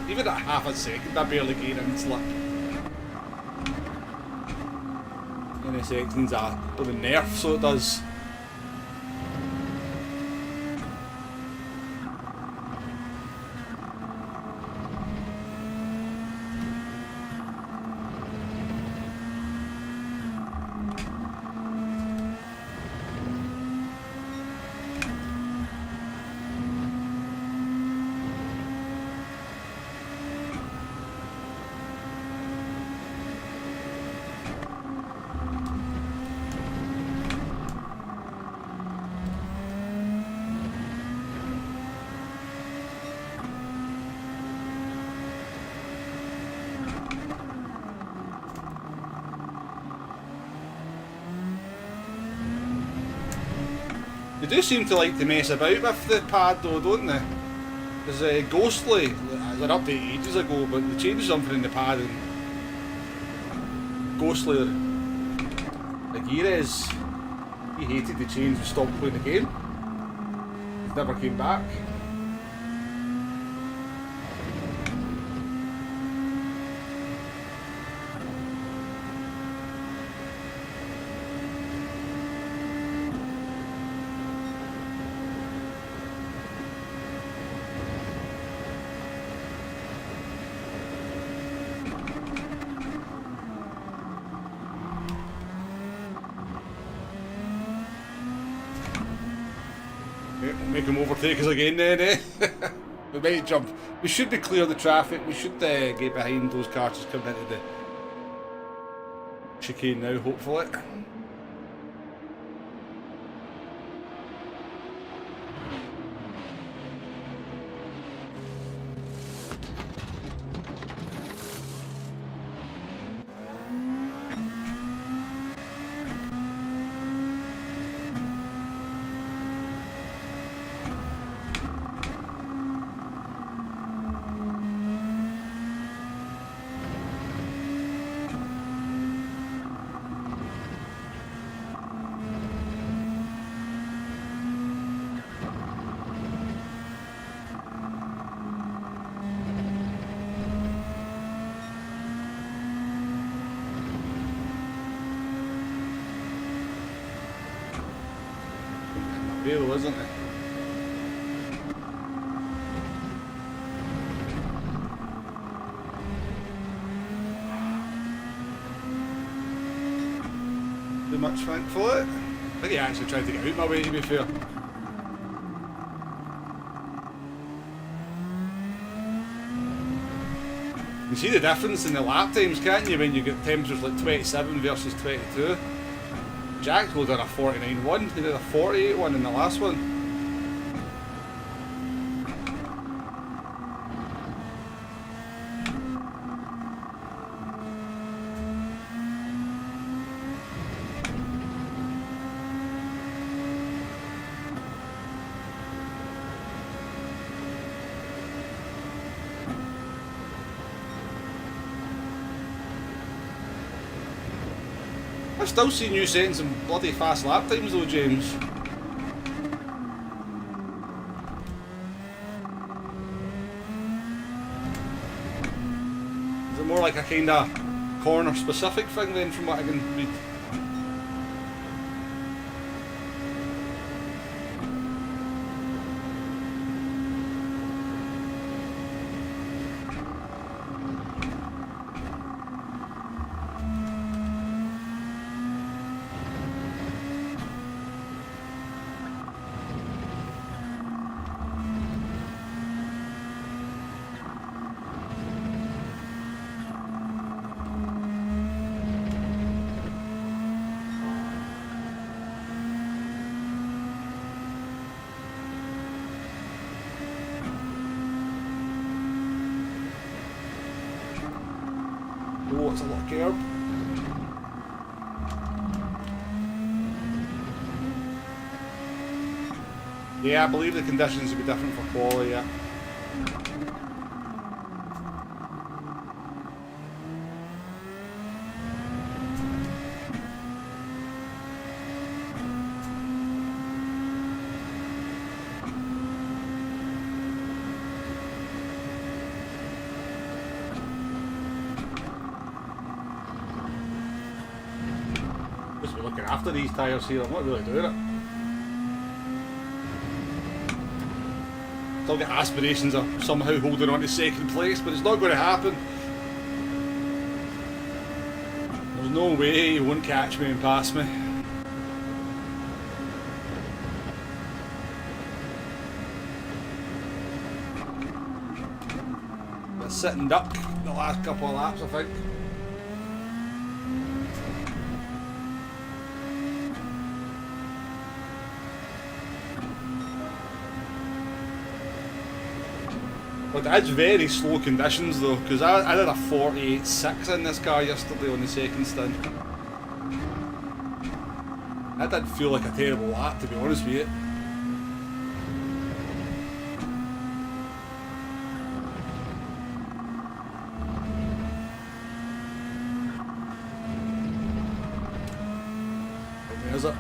Even at half a second, I barely gain in slip. NSX needs a bit of a nerf, so it does. They do seem to like to mess about with the pad though, don't they? Because Ghostly, they're updated ages ago, but they changed something in the pad and Ghostly, like Erez, he hated the change and stopped playing the game. Never came back. make him overtake us again then, eh? We might jump. We should be clear of the traffic. We should get behind those cars just coming into the chicane now, hopefully. Real, isn't it? Too much, thankfully. I think he actually tried to get out my way, to be fair. You see the difference in the lap times, can't you, when you get temperatures like 27 versus 22? Jack's did a 49.1, he did a 48.1 in the last one. I've still seen you setting some bloody fast lap times though, James. Is it more like a kind of corner specific thing then, from what I can read? Oh, it's a lot of curb. Yeah, I believe the conditions would be different for quali, yeah. Just be looking after these tyres here, I'm not really doing it. Still get aspirations of somehow holding on to second place, but it's not going to happen. There's no way he won't catch me and pass me. Been sitting duck the last couple of laps, I think. But it's very slow conditions though, because I did a 48.6 in this car yesterday on the second stint. That didn't feel like a terrible lap, to be honest with you. There's it.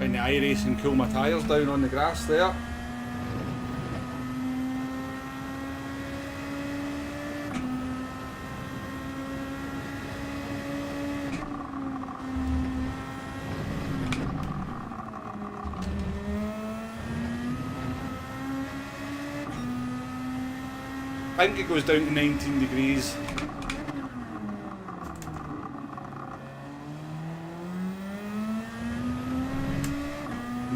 In the iRace and cool my tyres down on the grass there. I think it goes down to 19 degrees.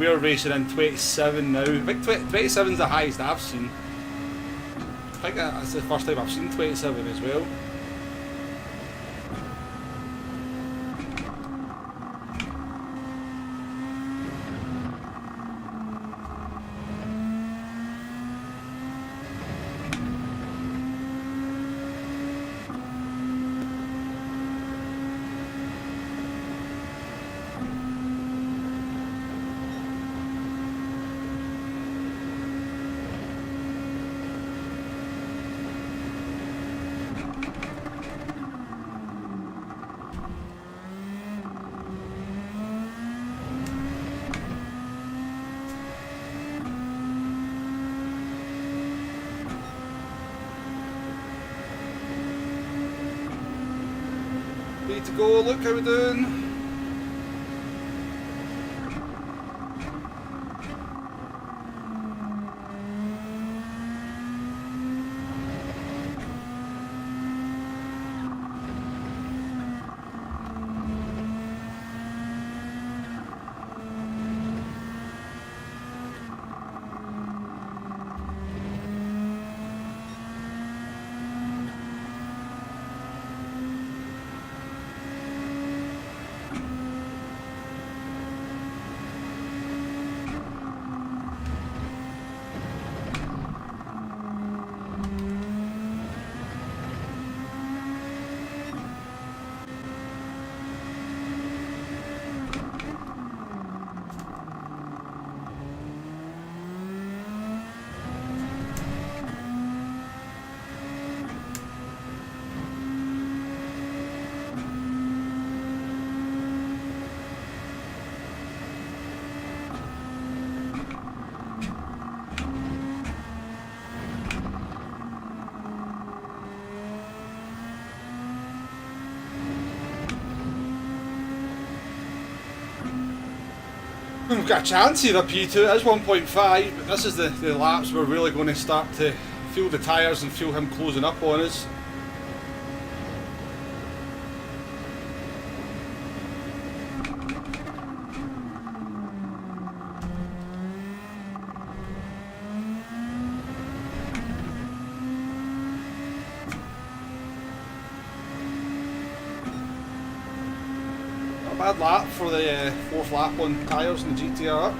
we're racing in 27 now. I think 27 is the highest I've seen. I think that's the first time I've seen 27 as well. Ready to go, look how we're doing. We've got a chance here up P2, it is 1.5, but this is the laps we're really going to start to feel the tyres and feel him closing up on us. Bad lap for the fourth lap on tyres in the GTR.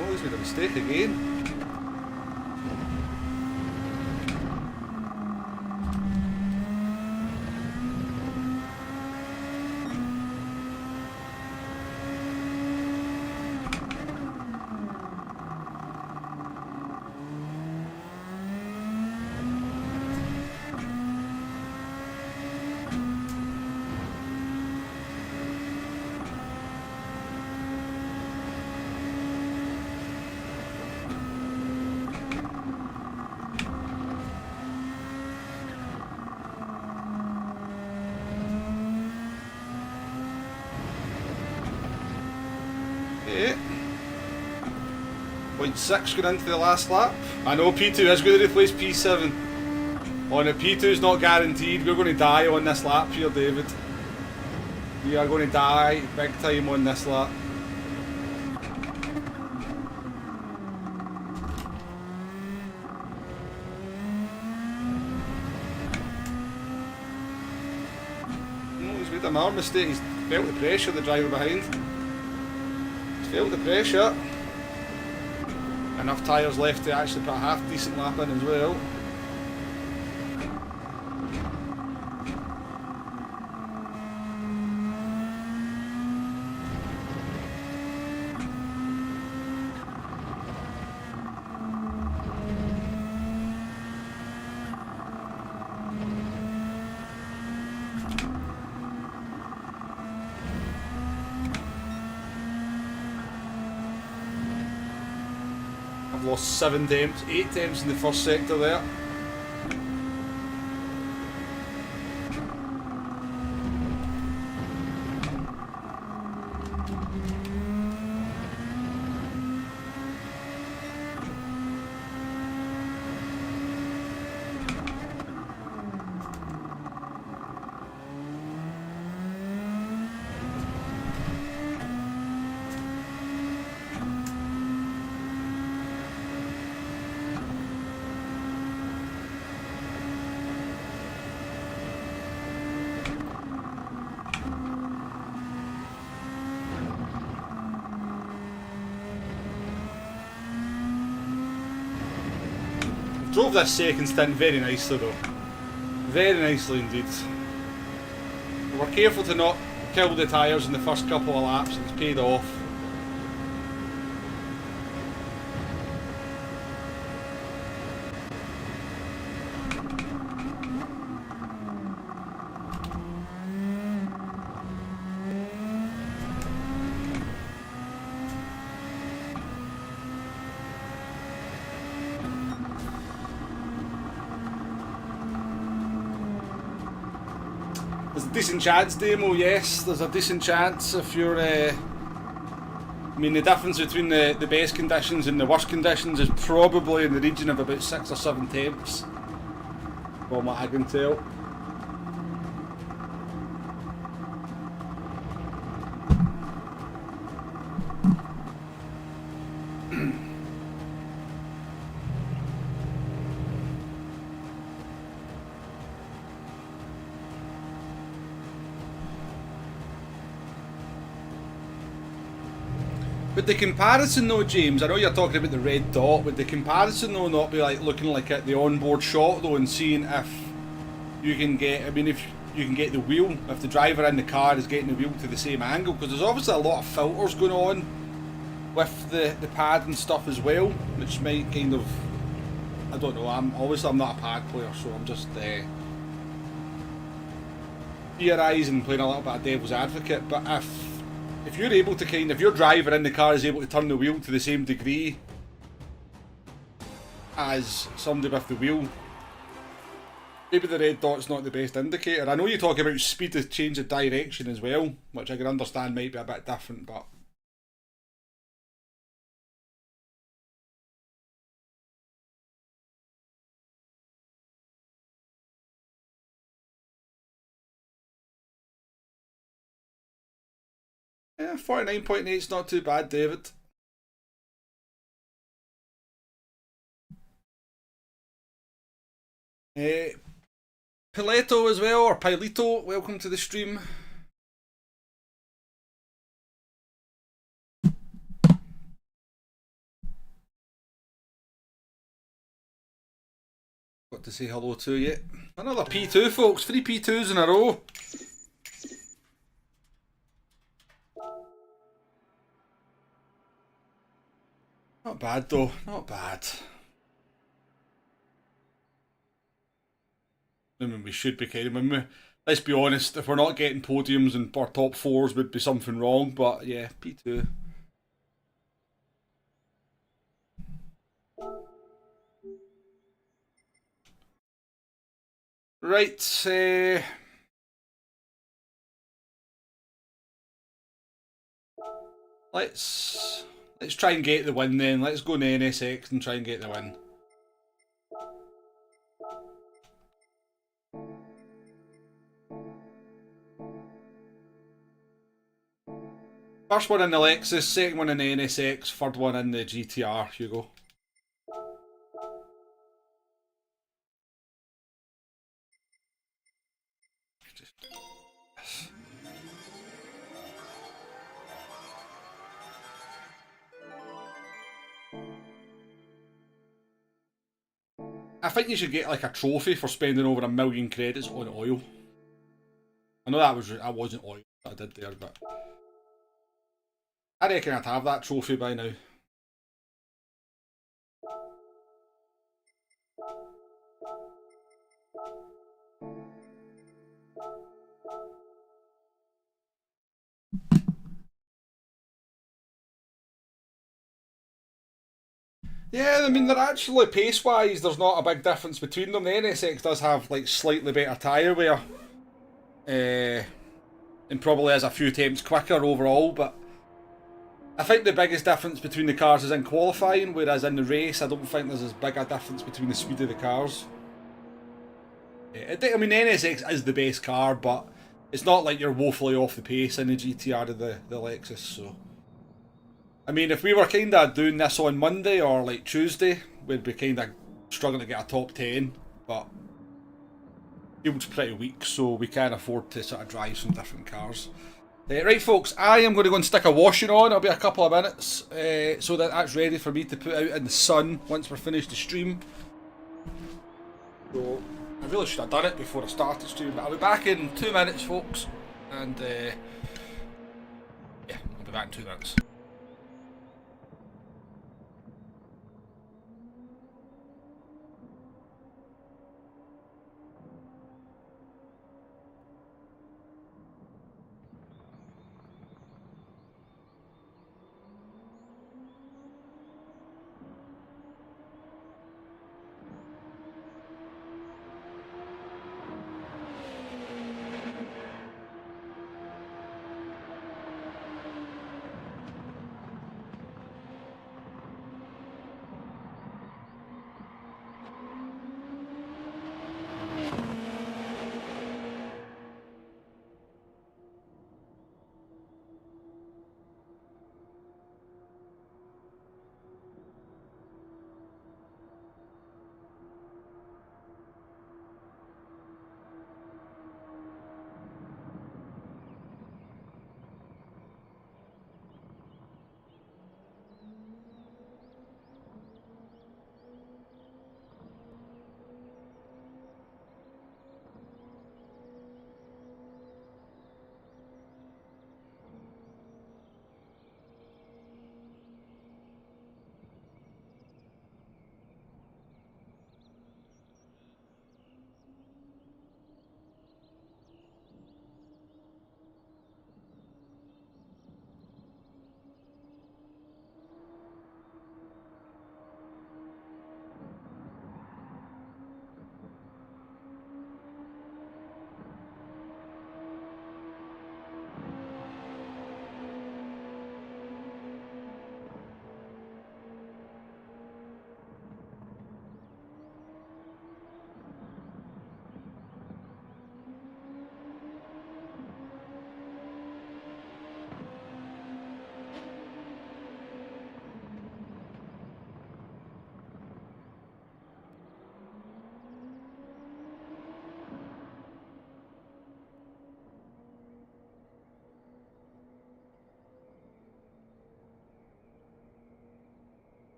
Oh, he's made a mistake again. Okay. 0.6 going into the last lap. I know P2 is going to replace P7. On the P2 is not guaranteed. We're going to die on this lap here, David. We are going to die big time on this lap. No, he's made a minor mistake. He's felt the pressure, the driver behind. Felt the pressure. Enough tyres left to actually put a half decent lap in as well. I've lost 7 temps, 8 temps in the first sector there. Drove this second stint very nicely though. Very nicely indeed. We were careful to not kill the tyres in the first couple of laps, and it's paid off. There's a decent chance, Demo, yes, there's a decent chance if you're... I mean, the difference between the best conditions and the worst conditions is probably in the region of about 6 or 7 temps, from what I can tell. Would the comparison though, James, I know you're talking about the red dot, would the comparison though not be like looking like at the onboard shot though and seeing if you can get, I mean if you can get the wheel, if the driver in the car is getting the wheel to the same angle, because there's obviously a lot of filters going on with the pad and stuff as well, which might kind of, I don't know, I'm not a pad player, so I'm just theorising, playing a little bit of devil's advocate, but if you're able to if your driver in the car is able to turn the wheel to the same degree as somebody with the wheel, maybe the red dot's not the best indicator. I know you talk about speed of change of direction as well, which I can understand might be a bit different, but... yeah, 49.8 is not too bad, David. Pileto as well, or Pilito, welcome to the stream. Got to say hello to you. Another P2, folks. 3 P2s in a row. Not bad though, not bad. I mean, we should be kind of... let's be honest, if we're not getting podiums and our top 4s would be something wrong, but yeah, P2. Right, let's try and get the win then. Let's go in the NSX and try and get the win. First one in the Lexus, second one in the NSX, third one in the GTR, Hugo. I think you should get like a trophy for spending over 1 million credits on oil. I know that wasn't oil that I did there, but I reckon I'd have that trophy by now. Yeah, I mean, they're actually pace-wise, there's not a big difference between them. The NSX does have like slightly better tyre wear, and probably is a few tenths quicker overall. But I think the biggest difference between the cars is in qualifying, whereas in the race, I don't think there's as big a difference between the speed of the cars. I mean, the NSX is the best car, but it's not like you're woefully off the pace in the GTR of the Lexus. So, I mean, if we were kind of doing this on Monday or like Tuesday, we'd be kind of struggling to get a top 10. But field's pretty weak, so we can afford to sort of drive some different cars. Right, folks, I am going to go and stick a washing on. It'll be a couple of minutes so that that's ready for me to put out in the sun once we're finished the stream. So, I really should have done it before I started streaming, but I'll be back in 2 minutes, folks. And, yeah, I'll be back in 2 minutes.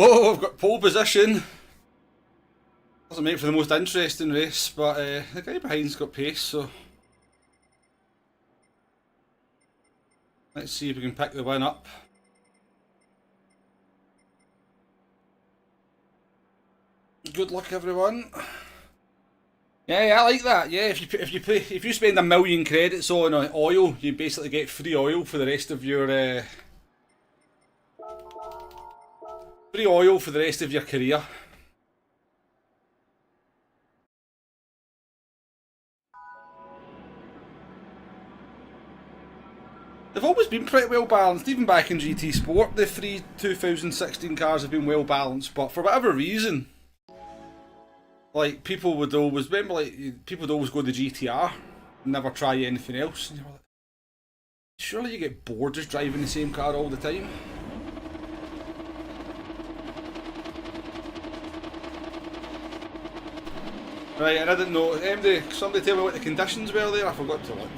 Oh, I've got pole position. Doesn't make for the most interesting race, but the guy behind's got pace, so let's see if we can pick the win up. Good luck, everyone. Yeah, I like that. Yeah, if you spend 1,000,000 credits on oil, you basically get free oil for the rest of your career. They've always been pretty well balanced, even back in GT Sport. The three 2016 cars have been well balanced, but for whatever reason, like people would always people would always go the GTR, and never try anything else. And you're like, Surely you get bored just driving the same car all the time. Right, and I didn't know. Somebody tell me what the conditions were there? I forgot to look.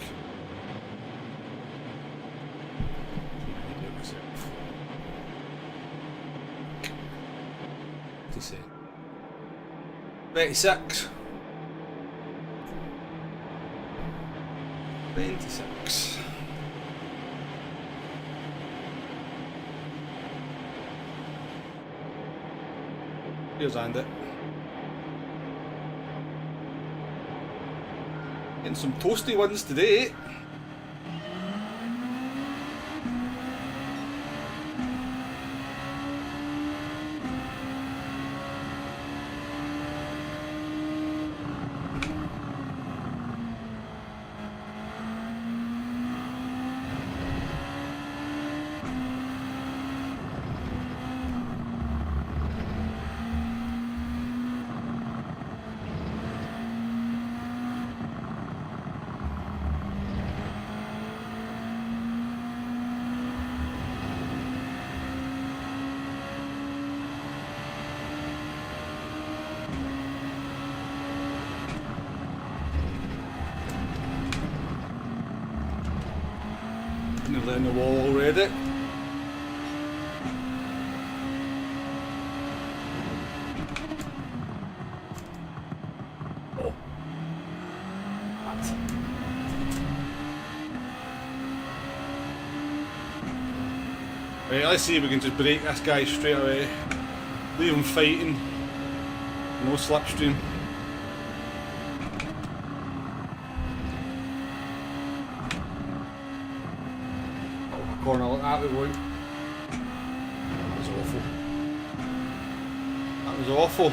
What did he say? 26. 26. Here's Andy. Getting some toasty ones today. Nearly in the wall already. Oh. What? Right, let's see if we can just break this guy straight away. Leave him fighting. No slipstream. Corner like that we won't. That was awful. That was awful.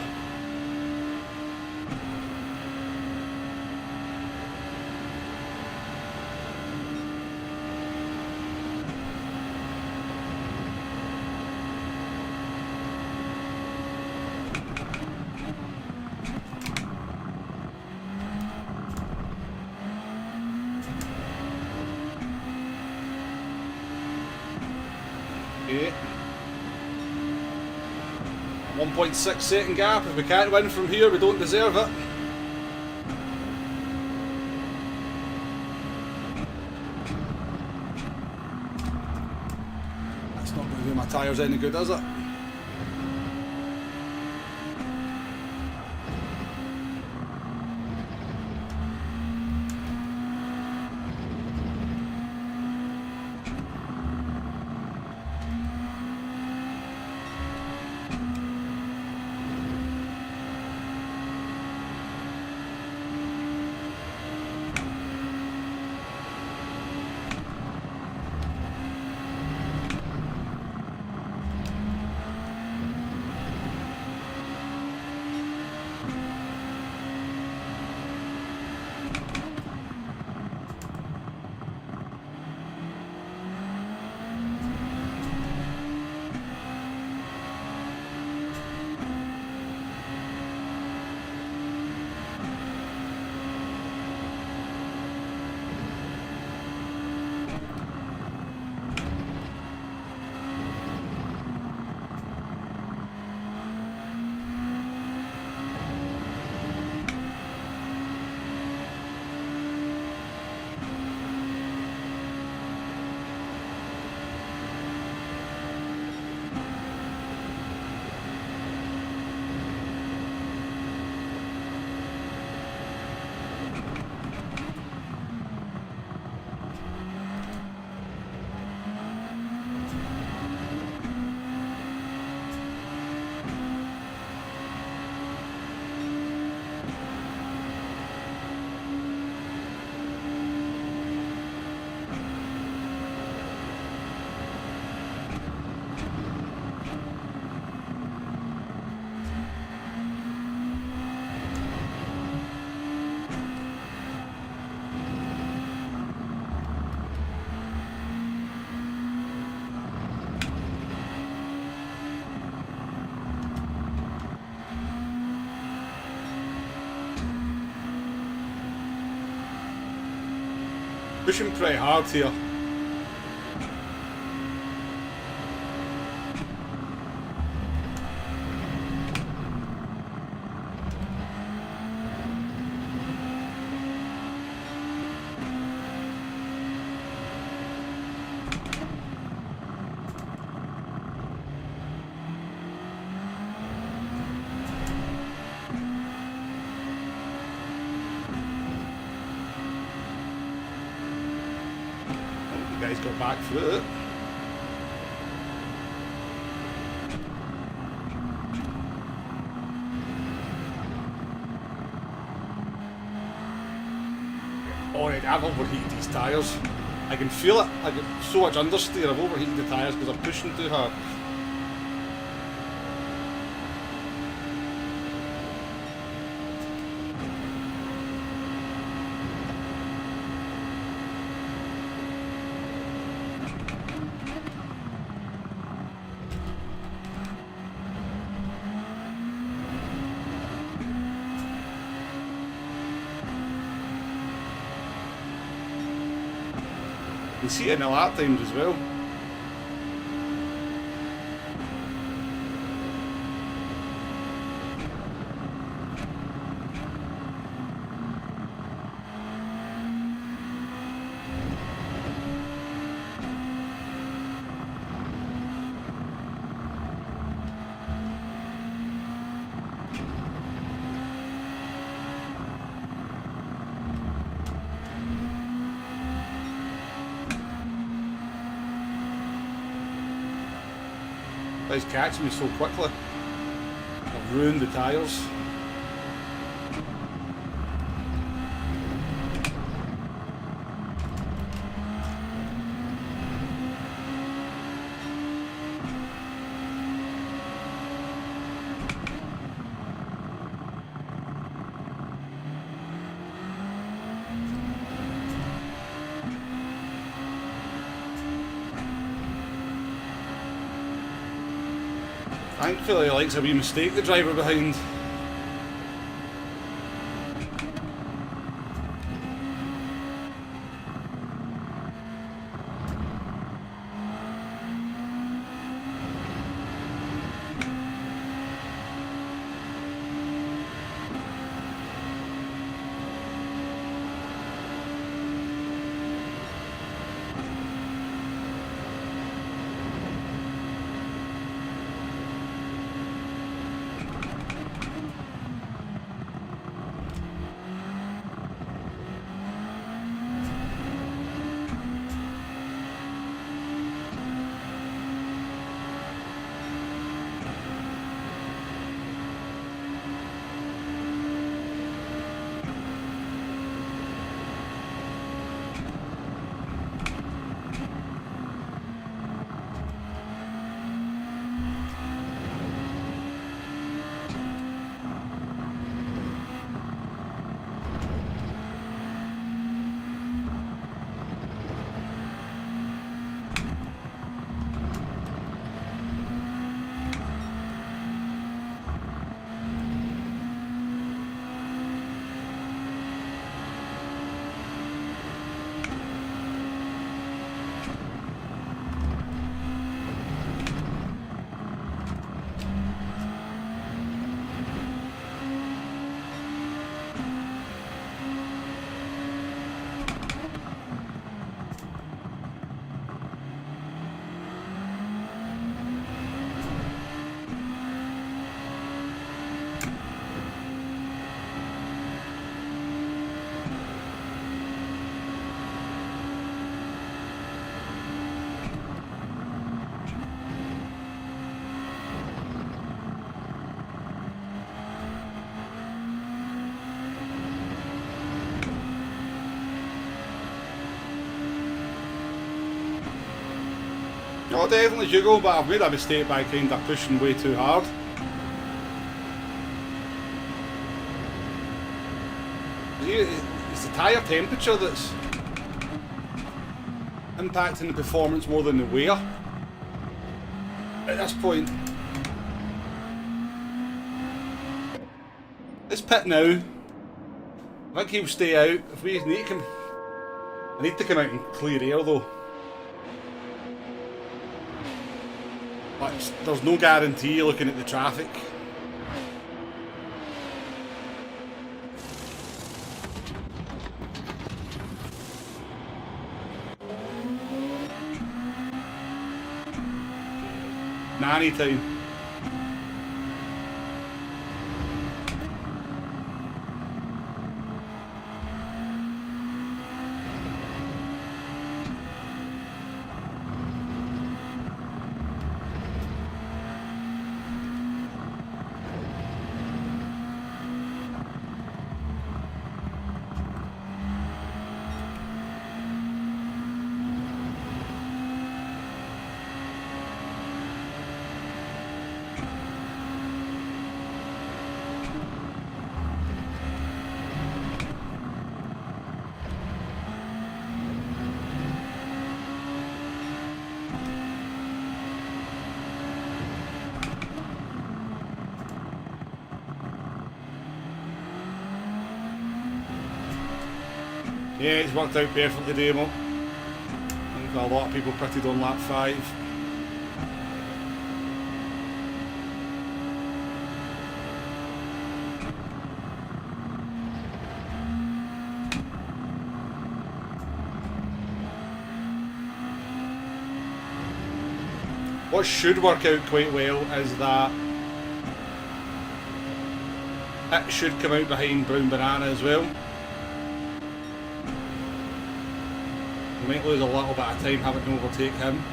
Okay. 1.6 second gap. If we can't win from here, we don't deserve it. That's not going to do my tyres any good, is it? Pushing pretty hard here. The guys got back through it. Alright, I've overheated these tyres. I can feel it. I get so much understeer. I've overheated the tyres because I'm pushing too hard. You can see it in the lap times as well. Guys catching me so quickly. I've ruined the tyres. Thankfully, he likes a wee mistake, the driver behind. Oh, definitely Hugo, but I've made a mistake by kind of pushing way too hard. It's the tyre temperature that's impacting the performance more than the wear at this point. Let's pit now. I think he'll stay out. If we need to come, I need to come out and clear air though. But there's no guarantee looking at the traffic. Nanny time. Yeah, it's worked out perfectly, Demo. I think a lot of people pitted on lap 5. What should work out quite well is that it should come out behind Brown Banana as well. We might lose a little bit of time having to overtake him.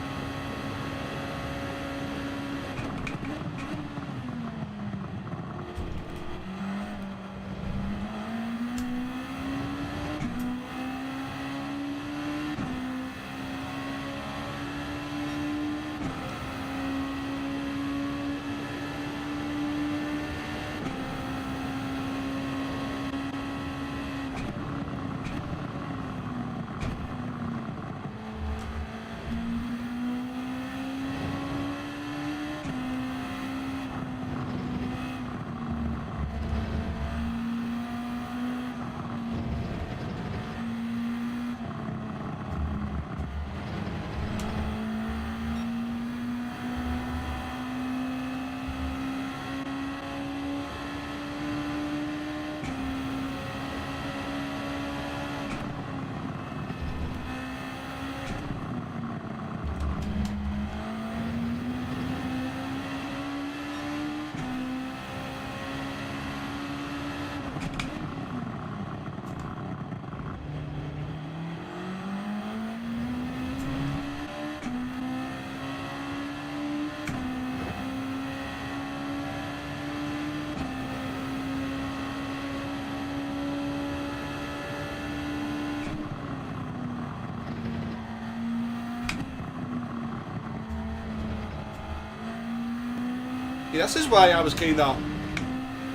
Yeah, this is why I was kind of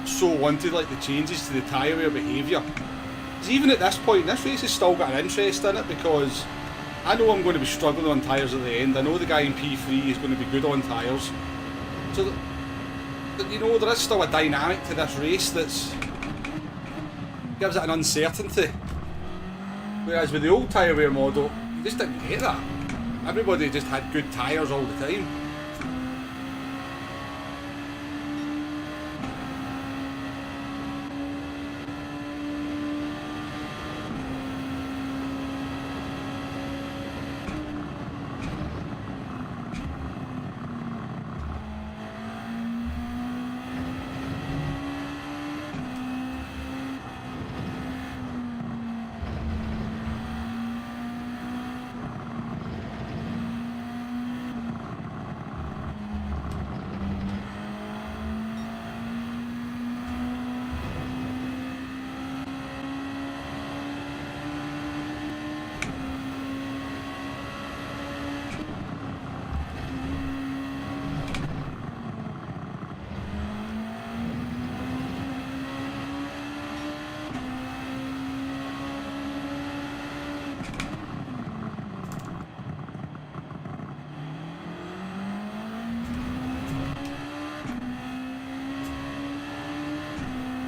so wanted like the changes to the tyre wear behaviour. Because even at this point, this race has still got an interest in it, because I know I'm going to be struggling on tyres at the end. I know the guy in P3 is going to be good on tyres. So, you know, there is still a dynamic to this race that's gives it an uncertainty. Whereas with the old tyre wear model, you just didn't get that. Everybody just had good tyres all the time.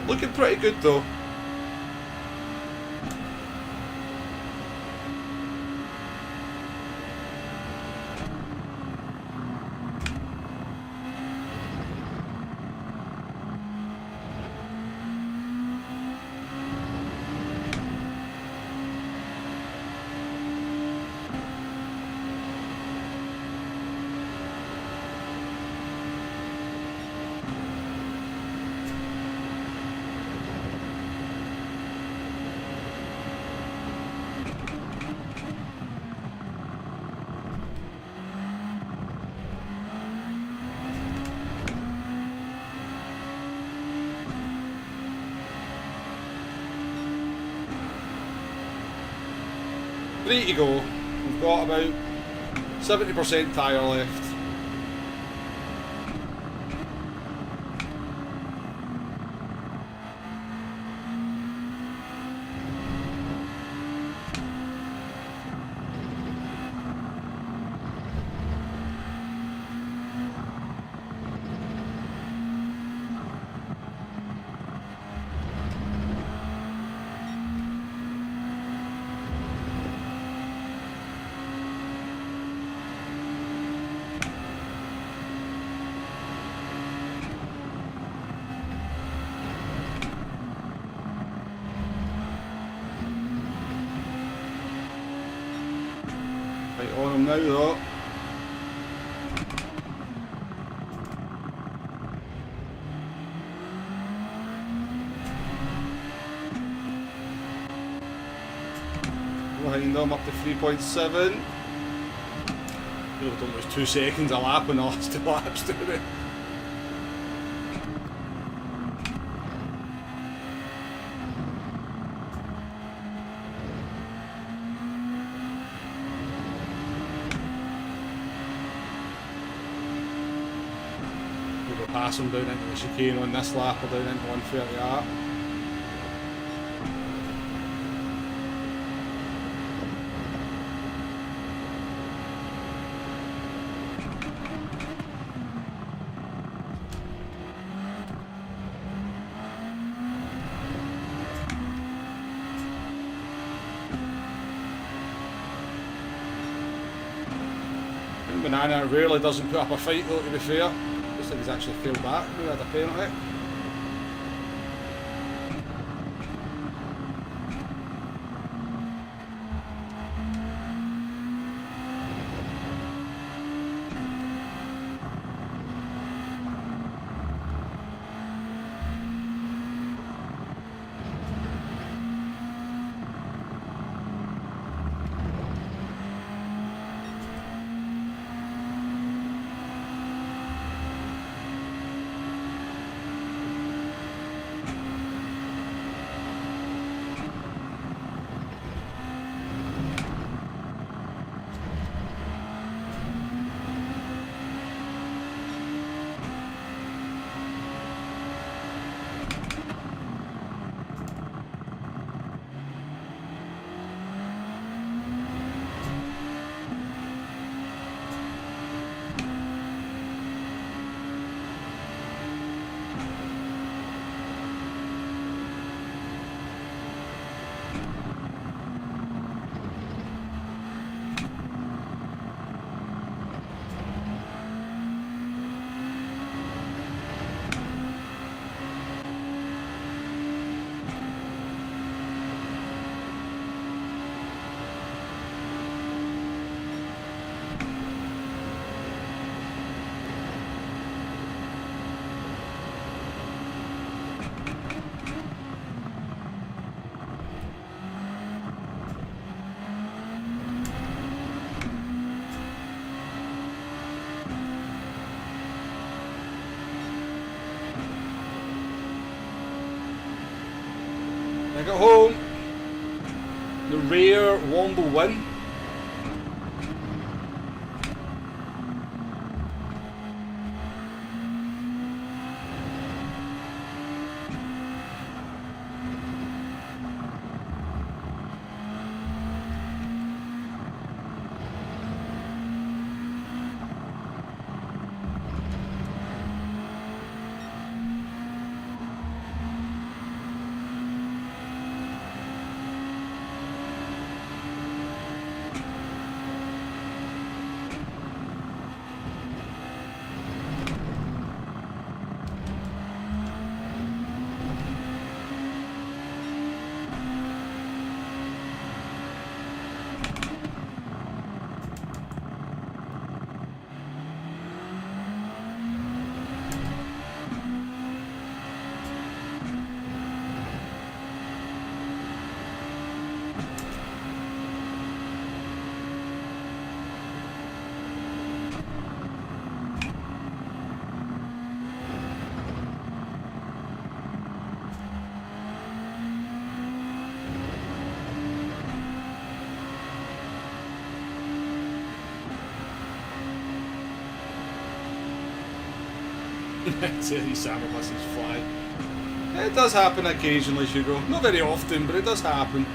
Looking pretty good though. Three to go. We've got about 70% tyre left. Right on him now though. Behind them up to 3.7. Don't lose 2 seconds a lap in the last 2 laps, do they? We'll pass them down into the chicane on this lap or down into 138. Banana rarely doesn't put up a fight though, to be fair. Looks like he's actually failed back. We had a penalty. I got home. The rare Womble win. These summer buses fly. It does happen occasionally, Hugo. Not very often, but it does happen.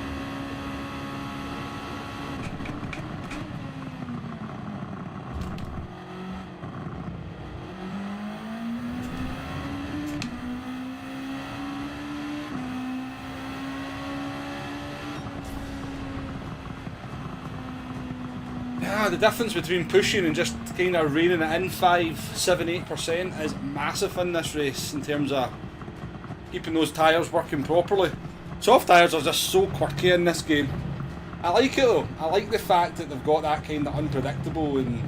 The difference between pushing and just kind of reining it in 5, 7, 8% is massive in this race in terms of keeping those tyres working properly. Soft tyres are just so quirky in this game. I like it though. I like the fact that they've got that kind of unpredictable and,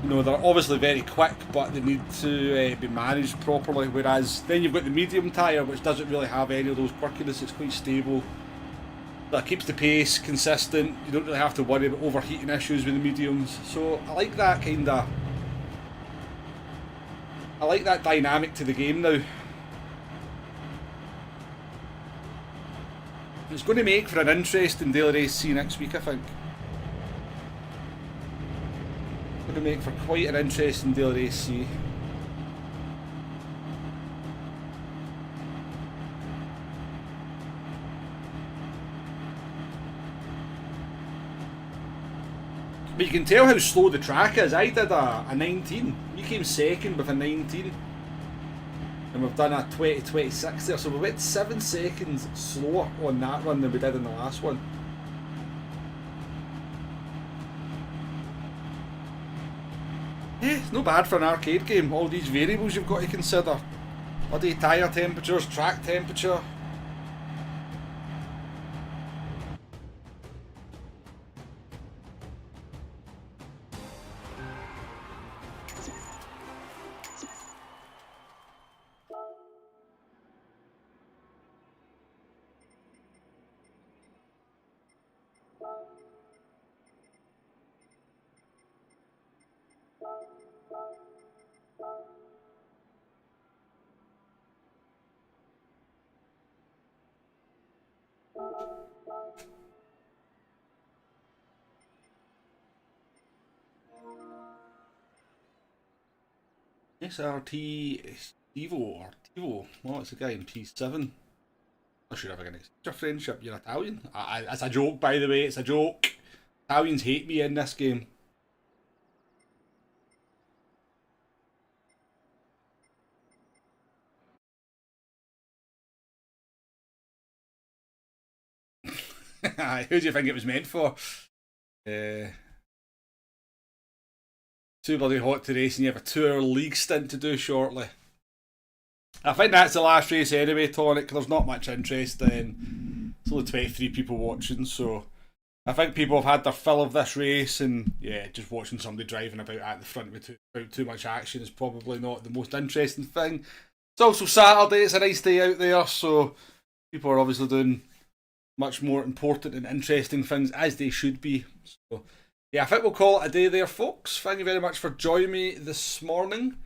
you know, they're obviously very quick, but they need to be managed properly. Whereas then you've got the medium tyre, which doesn't really have any of those quirkiness. It's quite stable. That keeps the pace consistent. You don't really have to worry about overheating issues with the mediums. So I like that kind of. I like that dynamic to the game now. It's going to make for an interesting daily race C next week, I think. It's going to make for quite an interesting daily race C. But you can tell how slow the track is. I did a 19. We came second with a 19. And we've done a 20-26 there, so we went 7 seconds slower on that run than we did in the last one. Yeah, it's not bad for an arcade game. All these variables you've got to consider. Bloody tyre temperatures, track temperature. SRT Artivo. Well, it's a guy in P7. I should have an extra friendship. You're Italian. That's a joke, by the way. It's a joke. Italians hate me in this game. Who do you think it was meant for? Too bloody hot to race and you have a 2-hour league stint to do shortly. I think that's the last race anyway, Tonic. There's not much interest in. It's only 23 people watching, so I think people have had their fill of this race, and yeah, just watching somebody driving about at the front without too much action is probably not the most interesting thing. It's also Saturday, it's a nice day out there, so people are obviously doing much more important and interesting things, as they should be. So yeah, I think we'll call it a day there, folks. Thank you very much for joining me this morning.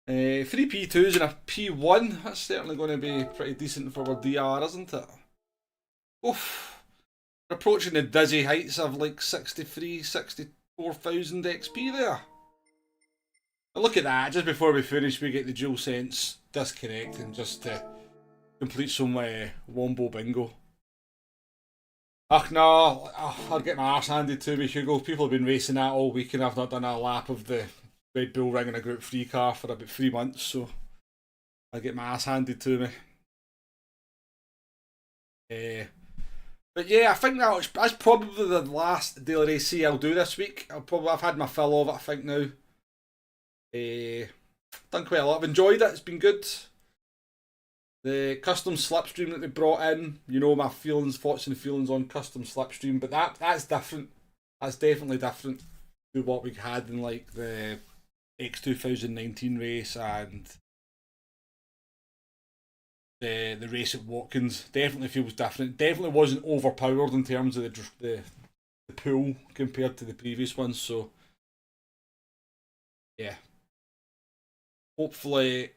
3 P2s and a P1. That's certainly going to be pretty decent for our DR, isn't it? Oof. We're approaching the dizzy heights of like 64,000 XP there. But look at that. Just before we finish, we get the DualSense disconnecting just to complete some Wombo Bingo. Ach no, I'll get my arse handed to me, Hugo. People have been racing that all week and I've not done a lap of the Red Bull Ring in a Group 3 car for about 3 months, so I get my ass handed to me. But yeah, I think that's probably the last daily race C I'll do this week. I've had my fill of it, I think now. Done quite a lot. I've enjoyed it. It's been good. The custom slipstream that they brought in, you know my thoughts and feelings on custom slipstream, but that's different. That's definitely different to what we had in like the X2019 race and the race at Watkins. Definitely feels different. Definitely wasn't overpowered in terms of the pool compared to the previous ones. So yeah, hopefully.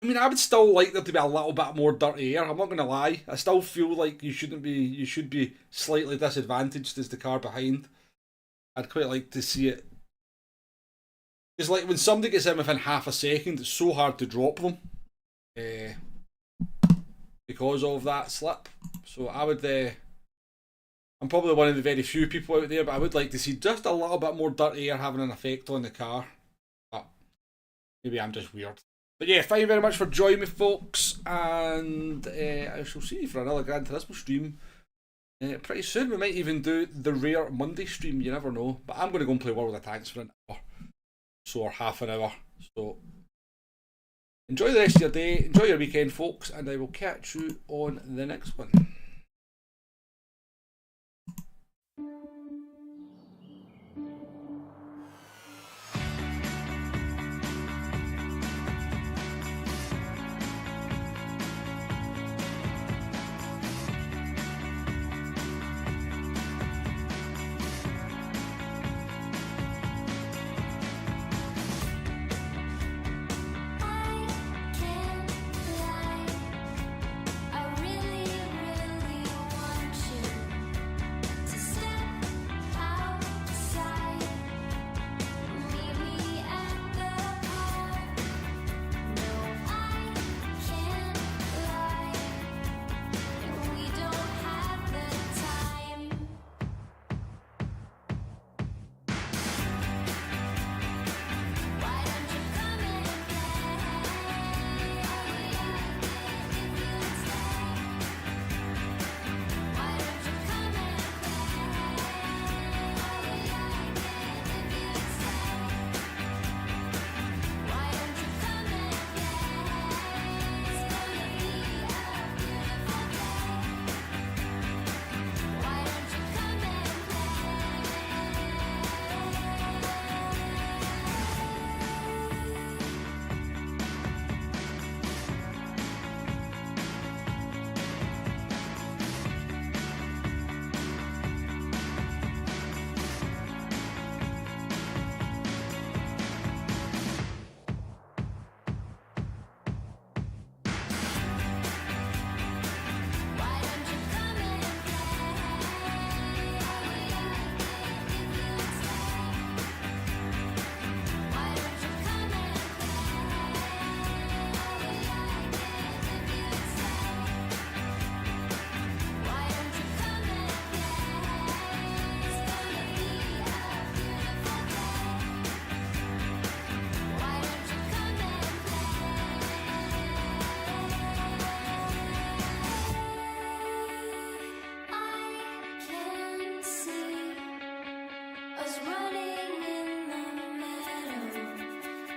I mean, I would still like there to be a little bit more dirty air. I'm not going to lie. I still feel like you should be slightly disadvantaged as the car behind. I'd quite like to see it. It's like when somebody gets in within half a second, it's so hard to drop them because of that slip. So I would. I'm probably one of the very few people out there, but I would like to see just a little bit more dirty air having an effect on the car. But maybe I'm just weird. But yeah, thank you very much for joining me, folks, and I shall see you for another Gran Turismo stream pretty soon. We might even do the rare Monday stream, you never know. But I'm going to go and play World of Tanks for an hour, or half an hour. So enjoy the rest of your day, enjoy your weekend, folks, and I will catch you on the next one.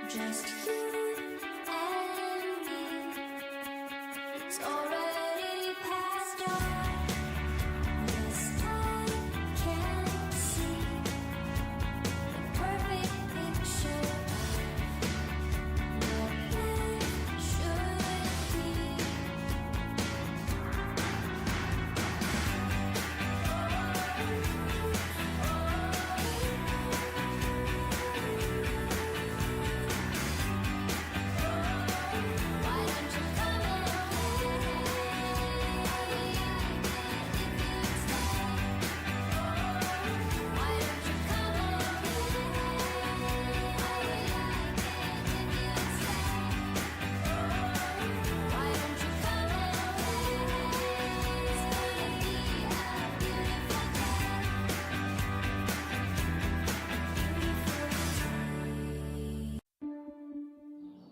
just